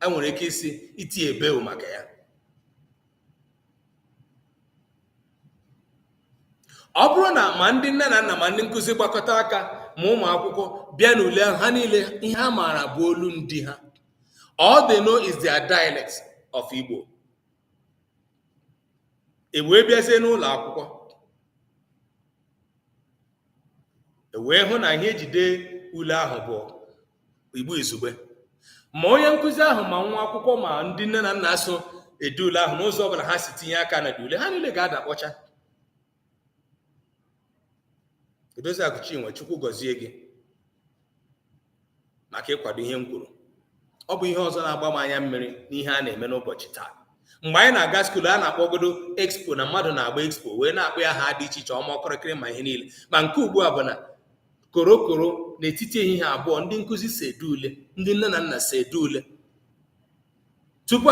enwere ike isi iti ebeu maka ya. Ọ bụrụ na ma ndị nne na nna ma ndị nkụzi gbakọta aka ma ụmụ akwụkwọ bịa n'ule ahụ, ha niile ihe ha maara bụ olu ndị ha. All they know is their dialect of Igbo. E wee bịazie n'ụlọ akwụkwọ, e wee hụ na ihe ejide ule ahụ bụ Igbo izugbe. Ma onye nkụzi ahụ ma nwa akwụkwọ ma ndị nne na nna so ede ule ahụ n'ụzọ ọbụla ha si tinye aka na ule, ha niile ga-ada kpọcha. Odoziakụ Chinwe, Chukwu gọzie gị maka ịkwado ihe m kwuru. Ọ bụ ihe ọzọ na-agba m anya mmiri n'ihe a na-eme n'ụbọchị taa. Mgbe anyị na-aga skuulu, a na-akpọgodo expo na mmadụ na-agba expo wee na-akpọ ya ha dị iche iche, ọma ọkọrọkịrị ma ihe niile. Ma nke ugbu a bụ na korokoro n'etiti ehihie abụọ, ndị nkụzi si ede ule, ndị nne na nna si ede ule. Tupu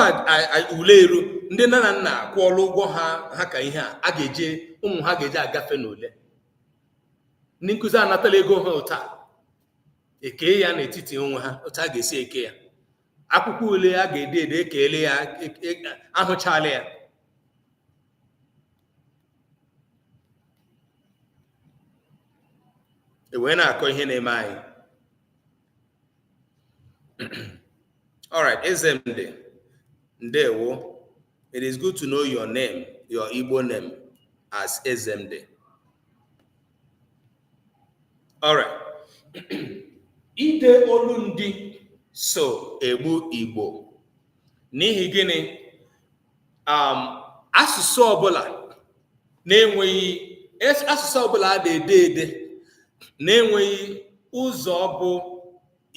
ule eru, ndị nne na nna akwụọla ụgwọ ha ka ihe a ga-eje, ụmụ ha ga-eje agafe n'ule. Ndị nkụzi anatala ego ha ụta, ekee ya n'etiti onwe ha otu a ga-esi eke ya. Akwụkwọ ule a ga-ede ede ekeele ya, ahụchala ya. E wee na-akọ ihe na-eme anyị. Alright, Ezemde, ndewo. It is good to know your name, your Igbo name as Ezemde. Alright. Ide olu ndị so egbu Igbo. N'ihi gịnị? Asụsụ ọbụla na-enweghị, asụsụ ọbụla a na-ede ede na-enweghị ụzọ bụ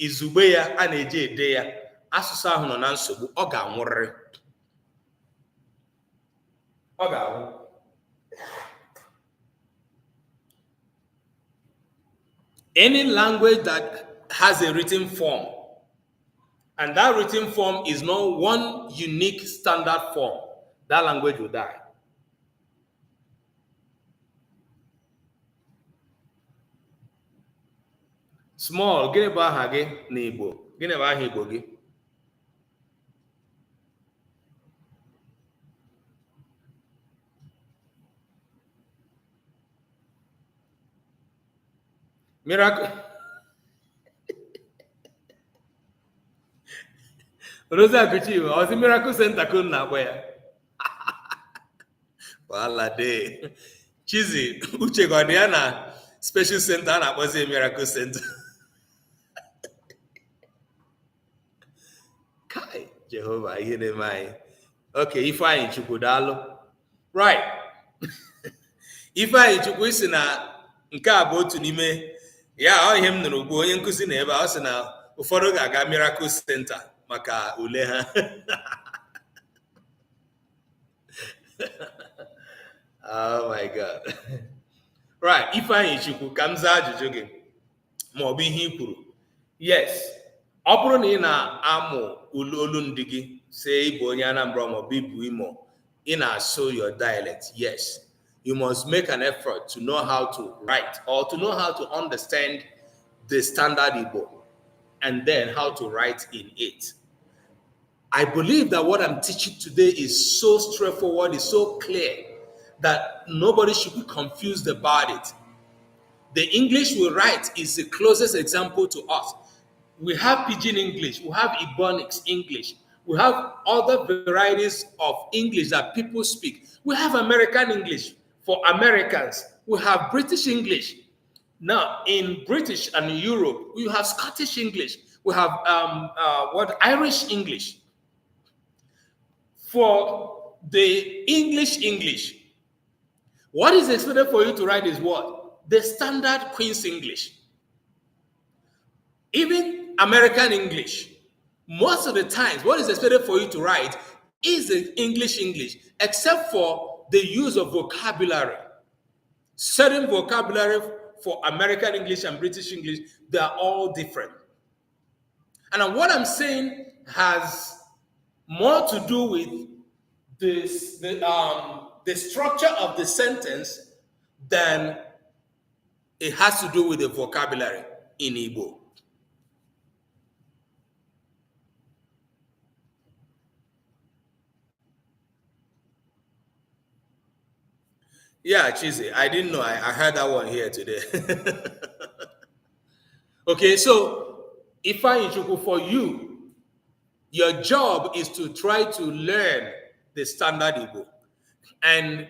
izugbe ya a na-eji ede ya, asụsụ ahụ nọ na nsogbu, ọ ga-anwụrịrị. Ọ ga-anwụ. Any language that has a written form, and that written form is not one unique standard form, that language will die. Small, gịnị bụ aha gị n'Igbo? Gịnị bụ aha Igbo gị? Miracle. Odoziakụ Chinwe, ọ sị Miracle Center ka unu na-akpọ ya? Wala de. Chizi, uche gị ọ dị ya na special center a na-akpọzi Miracle Center? Kai, Jehova, ihe na-eme anyị. Okay, Ifeanyi Chukwu, daalụ. Right. Ifeanyi Chukwu isi na nke a bụ otu n'ime ya ọ ihe m nụrụ ugbu onye nkụzi na ebe a, ọ sị na ụfọdụ ga-aga Miracle Center maka ule ha. Oh my God. Right, Ifeanyi Chukwu, ka m zaa ajụjụ gị ma ọ bụ ihe i kwuru. Yes, ọ bụrụ na ị na-amụ olu ndị gị, see ịbụ onye Anambra ma ọ bụ ịbụ Imo, ị na-asụ your dialect, yes, you must make an effort to know how to write or to know how to understand the standard Igbo and then how to write in it. I believe that what I'm teaching today is so straightforward, is so clear that nobody should be confused about it. The English we write is the closest example to us. We have Pidgin English, we have Ebonics English, we have other varieties of English that people speak. We have American English for Americans. We have British English. Now, in British and Europe, we have Scottish English. We have Irish English. For the English, what is expected for you to write is what? The standard Queen's English. Even American English, most of the times, what is expected for you to write is the English, except for the use of vocabulary. Certain vocabulary for American English and British English, they are all different. And what I'm saying has more to do with this, the structure of the sentence than it has to do with the vocabulary in Igbo. Yeah, Chizzy, I didn't know. I heard that one here today. Okay, so Ifeanyi Chukwu, for you, your job is to try to learn the standard Igbo. And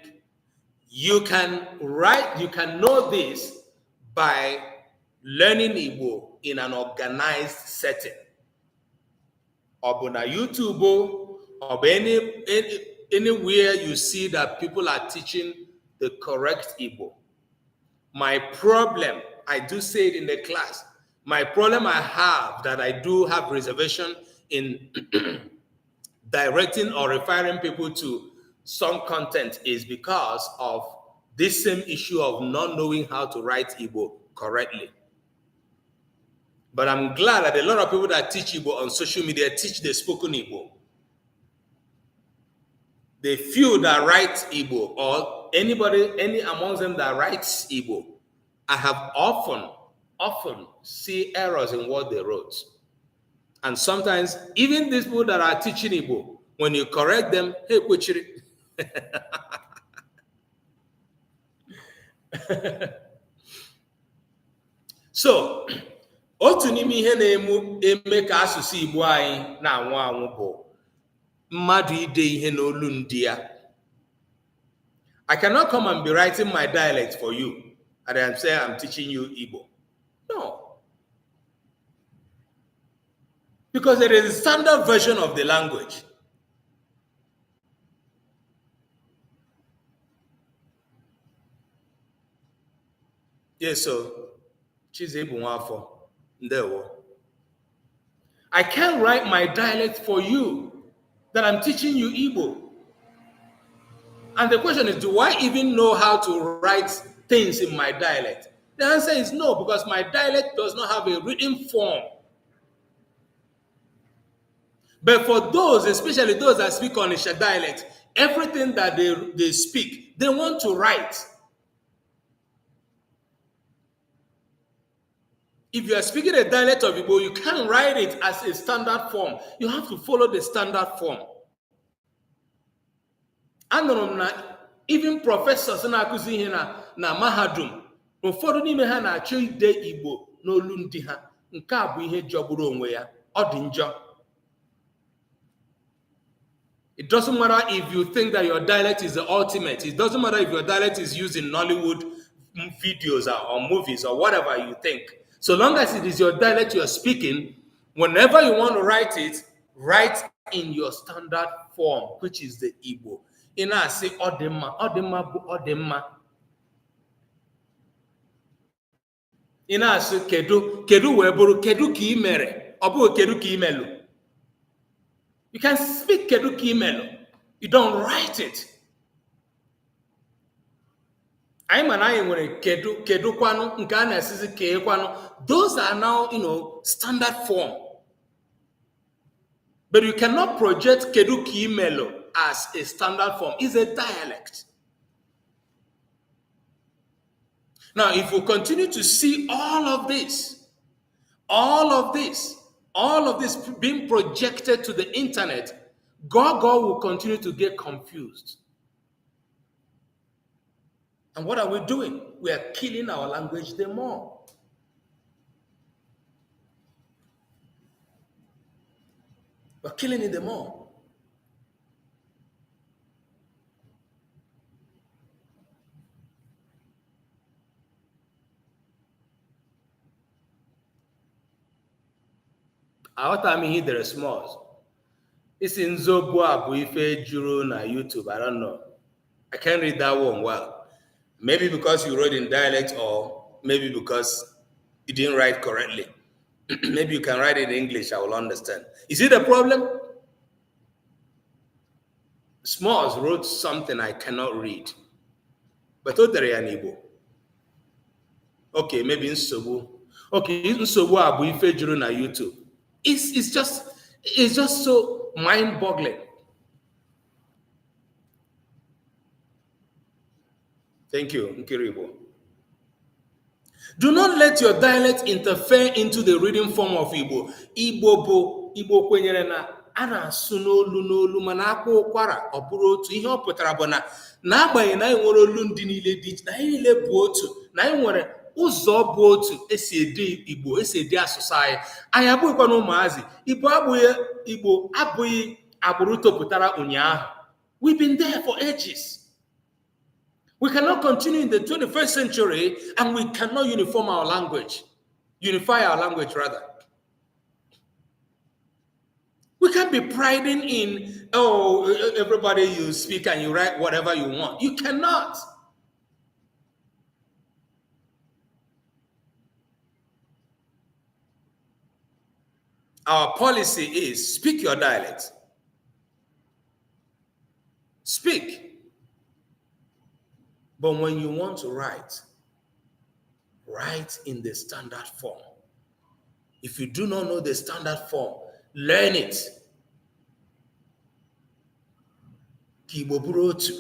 you can write, you can know this by learning Igbo in an organized setting. Or on YouTube, or anywhere you see that people are teaching the correct Igbo. My problem, I do say it in the class, my problem I have that I do have reservation in directing or referring people to some content is because of this same issue of not knowing how to write Igbo correctly. But I'm glad that a lot of people that teach Igbo on social media teach the spoken Igbo. The few that write Igbo, or any amongst them that writes Igbo, I have often see errors in what they wrote. And sometimes, even these people that are teaching Igbo, when you correct them, hey, Kuchiri. So, otu n'ime ihe na-eme ka asụsụ Igbo anyị na-anwụ anwụ bụ mmadụ ide ihe n'olu ndị ya. I cannot come and be writing my dialect for you and I'm saying I'm teaching you Igbo. No. Because there is a standard version of the language. Yes, so I can't write my dialect for you that I'm teaching you Igbo. And the question is, do I even know how to write things in my dialect? The answer is no, because my dialect does not have a written form. But for those, especially those that speak Onisha dialect, everything that they speak, they want to write. If you are speaking a dialect of Igbo, you can't write it as a standard form. You have to follow the standard form. And even professors na-akụzi ihe na mahadum, ụfọdụ n'ime ha na-achọ ide Igbo n'olu ndị ha. Nke a bụ ihe jọgburu onwe ya. Ọ dị njọ. It doesn't matter if you think that your dialect is the ultimate. It doesn't matter if your dialect is used in Nollywood videos or movies or whatever you think. So long as it is your dialect you are speaking, whenever you want to write it, write in your standard form, which is the Igbo. In I say Odema, Odema bu Odema. ị na-asị kedu wee bụrụ kedu ka ị mere, ọ bụghị kedu ka ị melụ. You can speak kedu ka ị melụ, you don't write it. Anyị ma na anyị nwere kedu kwanụ nke a na-esizi kee kwanụ. Those are now, standard form. But you cannot project kedu ka ị melụ as a standard form. It's a dialect. Now, if we continue to see all of this being projected to the internet, God will continue to get confused. And what are we doing? We are killing our language the more. We're killing it the more. Aghọta m ihe dere Smalls. Isi nzogbu a bụ ife juru na YouTube. I don't know. I can't read that one well. Maybe because you wrote in dialect, or maybe because you didn't write correctly. Maybe you can write it in English, I will understand. Is it a problem? Smalls wrote something I cannot read. But otere ya n'Igbo. Okay, maybe nsogbu. Okay, nsogbu a bụ ife juru na YouTube. It's just so mind-boggling. Thank you, Nkiribo. Do not let your dialect interfere into the reading form of Igbo. Igbo kwenyere na a na-asụ n'olu mana akwa ụkwara ọ bụrụ otu. Ihe ọ pụtara bụ na n'agbanyeghị na anyị nwere olu ndị niile dị iche, na anyị niile bụ otu, na anyị nwere ụzọ bụ otu esi ede Igbo, esi ede asụsụ anyị. Anyị abụghịkwa na ụmụazị. Igbo abụghị agbụrụ topụtara ụnyaahụ. We've been there for ages. We cannot continue in the 21st century and we cannot unify our language. We can't be priding in, everybody you speak and you write whatever you want. You cannot. Our policy is speak your dialect. Speak. But when you want to write in the standard form. If you do not know the standard form, learn it. Igbo bụrụ otu.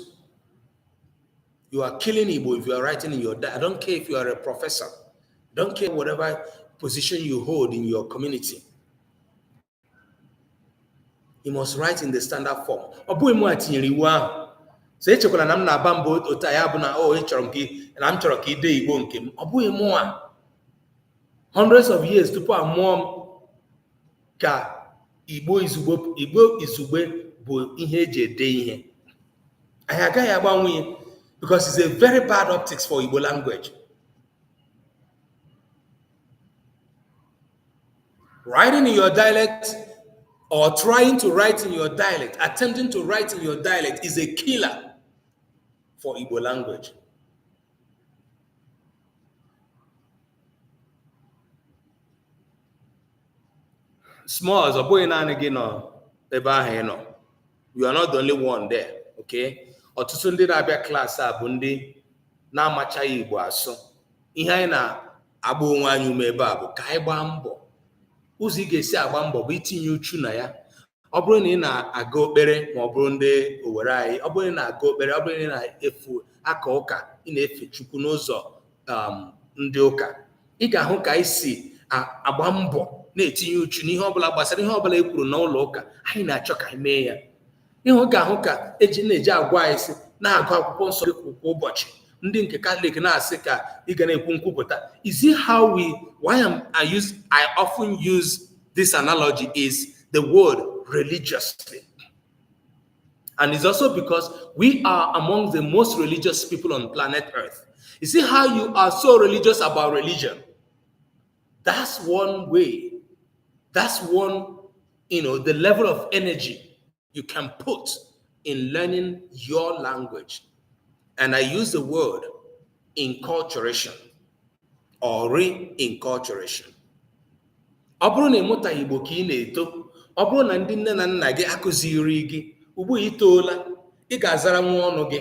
You are killing Igbo if you are writing in your dialect. I don't care if you are a professor. I don't care whatever position you hold in your community. You must write in the standard form. Ọ bụghị mụ atinyere iwu ahụ. So echekwala na m na-aba mba otu ya bụ na m chọrọ ka ide Igbo nke m. Ọ bụghị mụ a. Hundreds of years tupu amụọ m ka Igbo izugbe bụ ihe eji ede ihe. Anyị agaghị agbanwe because it's a very bad optics for Igbo language. Writing in your dialect or trying to write in your dialect, attempting to write in your dialect is a killer for Igbo language. Smalls, ọ bụghị naanị gị nọ ebe ahụ ị nọ. You are not the only one there, okay? Ọtụtụ ndị na-abịa klaasị a bụ ndị na-amachaghị Igbo asụ. Ihe anyị na-agba onwe anyị ume ebe a bụ ka anyị gbaa mbọ. Ụzọ ị ga-esi agba mbọ bụ itinye uchu na ya. Ọ bụrụ na ị na-aga okpere ma ọ bụrụ ndị Owere anyị, ọ bụrụ na ị na-aga okpere, ọ bụrụ na ị na-efu aka ụka, ị na-efe Chukwu n'ụzọ ndị ụka, ị ga-ahụ ka anyị si agba mbọ na-etinye uchu n'ihe ọbụla gbasara ihe ọbụla e kwuru n'ụlọ ụka. Anyị na-achọ ka anyị mee ya. Ihe ga-ahụ ka na-eji agwa anyị si na-agụ akwụkwọ nsọ kwa ụbọchị. Ndị nke Catholic na-asị ka ị ga na-ekwu nkwupụta. Is it how I often use this analogy is the word religiously. And it's also because we are among the most religious people on planet Earth. You see how you are so religious about religion? That's one way. That's one, the level of energy you can put in learning your language. And I use the word enculturation. or reinculturation. Ọ bụrụ na ịmụtaghị Igbo ka ị na-eto, ọ bụrụ na ndị nne na nna gị akụziri gị, ugbu a itoola, ị ga-azara nwa ọnụ gị.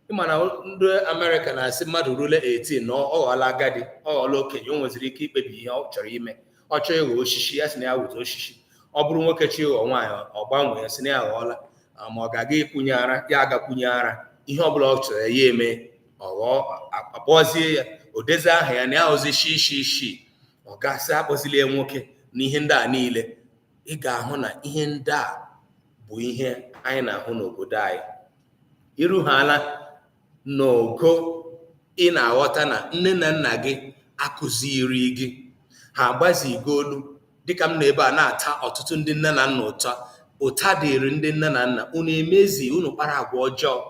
Ịma na ndị Amerịka na-asị mmadụ rule 18 na ọ ghọọla agadi, ọ ghọọla okenye, o nweziri ike ikpebi ihe ọ chọrọ ime. Ọ chọọ ịghọ osisi, ya sị na ya wụta osisi. Ọ bụrụ nwoke chi ịghọ nwaanyị, ọ gbanwee ya sị na ya ghọọla, ma ọ ga-aga ịkwụnye ara, ya agakwunye ara. Ihe ọbụla ọ chọrọ ya eme, ọ ghọọ, akpọzie ya, o dezie aha ya na ya ozi shi. Ọ gasị akpọzili ya nwoke na ihe ndị a niile. Ị ga-ahụ na ihe ndị a bụ ihe anyị na-ahụ n'obodo anyị. Iruhala n'ogo ị na-aghọta na nne na nna gị akụziri gị, ha agbazigo olu. Dịka m na ebe a na-ata ọtụtụ ndị nne na nna ụta dịrị ndị nne na nna, unu emezi, unu kpara agwa ọjọọ.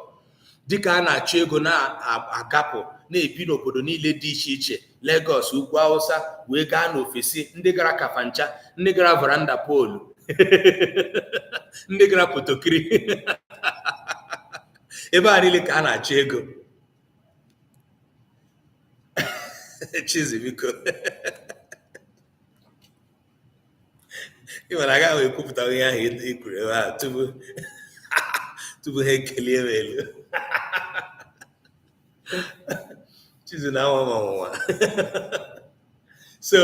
Dịka a na-achụ ego na-agapụ na-ebi n'obodo niile dị iche iche, Lagos, ugwu Hausa, wee gaa n'ofesi, ndị gara Kafancha, ndị gara Varanda Polu, ndị gara Potokiri ebe a niile ka a na-achụ ego. Chizibiko ị nwere agaghị ekwupụta ihe ahụ i kwuru ebe a tupu ha ekelie m elu. Chizu na ọnwụnwa. So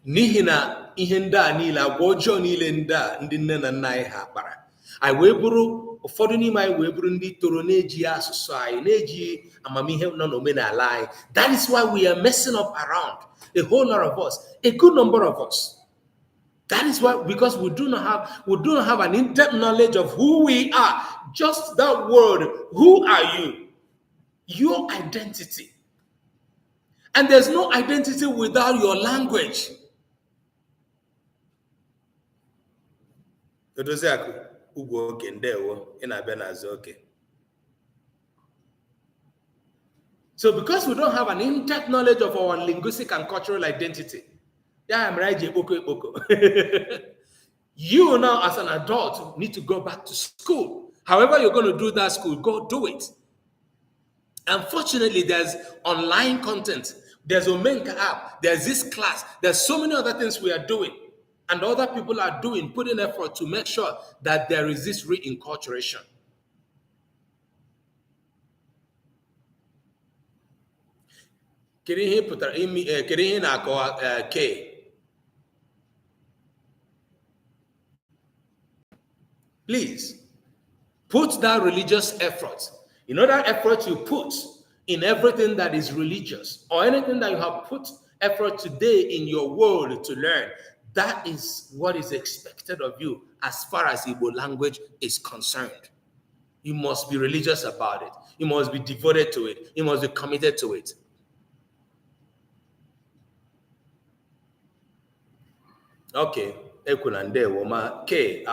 n'ihi na ihe ndị a niile, agwa ọjọọ niile ndị a ndị nne na nna anyị ha kpara, anyị wee bụrụ, ụfọdụ n'ime anyị wee bụrụ ndị toro na-eji asụsụ anyị, na-eji amamihe nọ n'omenala anyị. That is why we are messing up around, a whole lot of us, a good number of us. That is why, because we do not have an in-depth knowledge of who we are. Just that word, who are you? Your identity. And there's no identity without your language. So because we don't have an in-depth knowledge of our linguistic and cultural identity, you now as an adult need to go back to school. However you're going to do that school, go do it. Unfortunately, there's online content, there's Omenka app, there's this class, there's so many other things we are doing, and other people are doing, putting effort to make sure that there is this reinculturation. Please put that religious effort. You know that effort you put in everything that is religious, or anything that you have put effort today in your world to learn, that is what is expected of you as far as Igbo language is concerned. You must be religious about it. You must be devoted to it. You must be committed to it. Okay, ekunandewo ma ke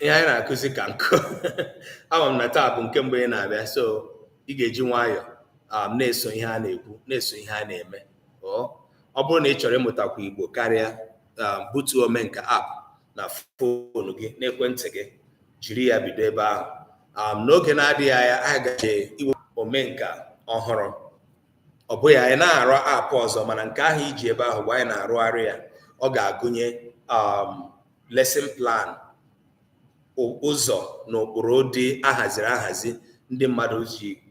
ihe anyị na-akụzi ka nkụ. Ama m na taa bụ nke mgbe ị na-abịa, so ị ga-eji nwayọ na-eso ihe a na-ekwu, na-eso ihe a na-eme. Ọ bụrụ na ị chọrọ ịmụtakwa Igbo karịa, butuo Omenka app na foonu gị, n'ekwentị gị, jiri ya bido ebe ahụ. N'oge na-adịghị anya, anyị gaje iwe Omenka ọhụrụ. Ọ bụghị anyị na-arụ app ọzọ, mana nke ahụ iji ebe ahụ bụ anyị na-arụgharị ya. Ọ ga-agụnye lesson plan, ụzọ na ụkpụrụ dị ahaziri ahazi ndị mmadụ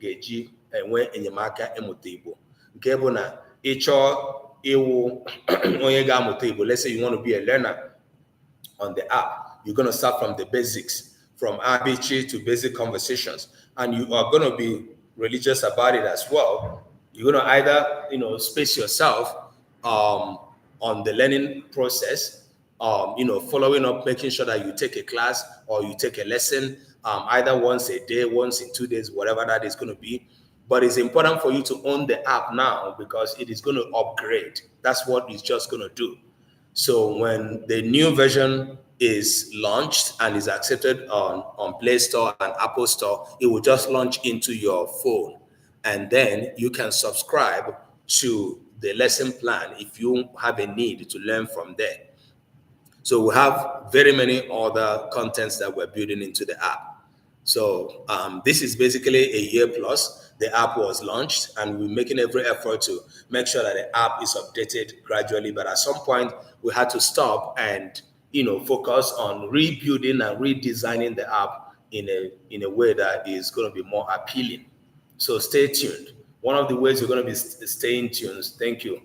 ga-eji enwe enyemaka ịmụta Igbo. Nke bụ na ịchọọ ịwụ onye ga-amụta Igbo, let's say you want to be a learner on the app, you're going to start from the basics, from ABC to basic conversations, and you are going to be religious about it as well. You're going to either, space yourself on the learning process, following up, making sure that you take a class or you take a lesson, either once a day, once in 2 days, whatever that is going to be. But it's important for you to own the app now because it is going to upgrade. That's what it's just going to do. So when the new version is launched and is accepted on Play Store and Apple Store, it will just launch into your phone. And then you can subscribe to the lesson plan if you have a need to learn from there. So we have very many other contents that we're building into the app. So this is basically a year plus. the app was launched, and we're making every effort to make sure that the app is updated gradually. But at some point, we had to stop and focus on rebuilding and redesigning the app in a way that is going to be more appealing. So stay tuned. One of the ways you're going to be staying tuned, thank you,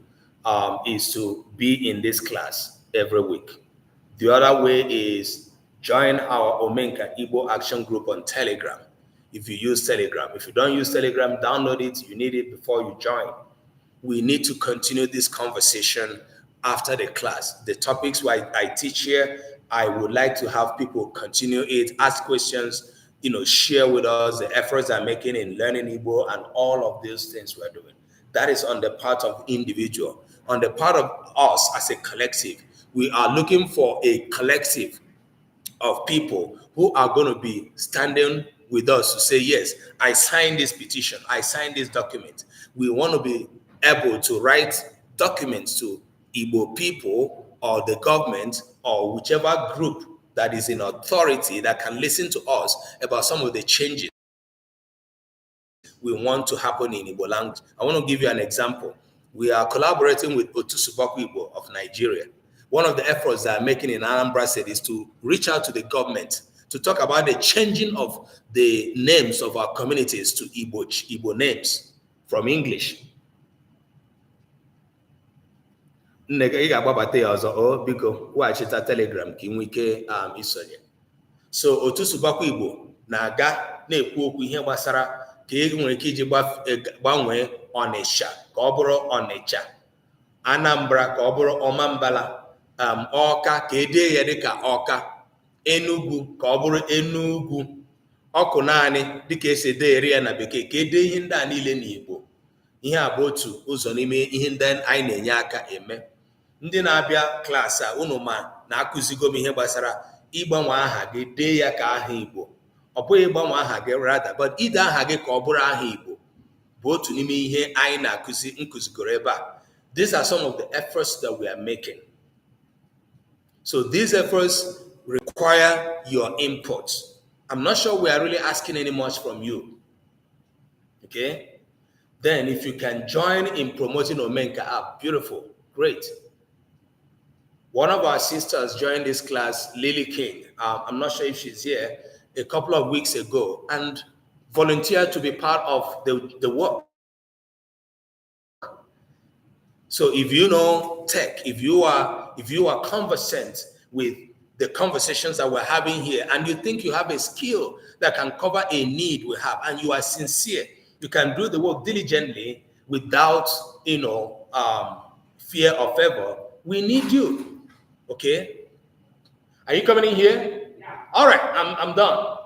is to be in this class every week. The other way is join our Omenka Igbo Action Group on Telegram. If you use Telegram, if you don't use Telegram, download it. You need it before you join. We need to continue this conversation after the class. The topics I teach here, I would like to have people continue it, ask questions, share with us the efforts they're making in learning Igbo and all of these things we're doing. That is on the part of individual. On the part of us as a collective, we are looking for a collective of people who are going to be standing with us to say, yes, I signed this petition, I signed this document. We want to be able to write documents to Igbo people or the government or whichever group that is in authority that can listen to us about some of the changes we want to happen in Igbo language. I want to give you an example. We are collaborating with Otusubaku Igbo of Nigeria. One of the efforts that I'm making in Anambra State is to reach out to the government to talk about the changing of the names of our communities to Igbo names from English. Ị ga-agbabata ya ọzọ biko weghachita Telegram ka ị nwee ike isonye. So Otusubaku Igbo na-aga na-ekwu okwu ihe gbasara ka e nwere ike iji gbanwee Ọnịsha ka ọ bụrụ Ọnịcha, Anambra ka ọ bụrụ Ọmambala, Ọka ka edee ya dịka Ọka, Enugu ka ọ bụrụ Enugu, Ọkụ naanị dịka esi edegharị ya na Bekee ka edee ihe ndị a niile n'Igbo. Ihe a bụ otu ụzọ n'ime ihe ndị anyị na-enye aka eme. Ndị na-abịa klaasị a unu ma na-akụzigo m ihe gbasara ịgbanwe aha gị dee ya ka aha Igbo. Ọ bụghị ịgbanwe aha gị rather, but ide aha gị ka ọ bụrụ aha Igbo bụ otu n'ime ihe anyị nkụzigoro ebe a. These are some of the efforts that we are making. So these efforts require your input. I'm not sure we are really asking any much from you. Okay? Then if you can join in promoting Omenka app, beautiful, great. One of our sisters joined this class, Lily King. I'm not sure if she's here, a couple of weeks ago, and volunteered to be part of the work. So if you know tech, if you are conversant with the conversations that we're having here, and you think you have a skill that can cover a need we have, and you are sincere, you can do the work diligently without, fear or favor. We need you. Okay? Are you coming in here? Yeah. All right, I'm done.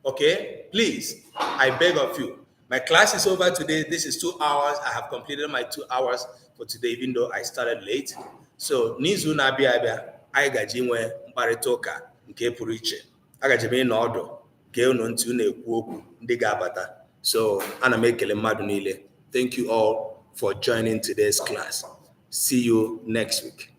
Okay? Please, I beg of you. My class is over today. This is 2 hours. I have completed my 2 hours for today, even though I started late. So, n'izu na-abịa abịa, anyị gaji nwe mkparịta ụka nke pụrụ iche. Agaji m ịnọ ọdụ gee unu ntị unu ekwu okwu ndị ga-abata. So, ana m ekele mmadụ niile. Thank you all for joining today's class. See you next week.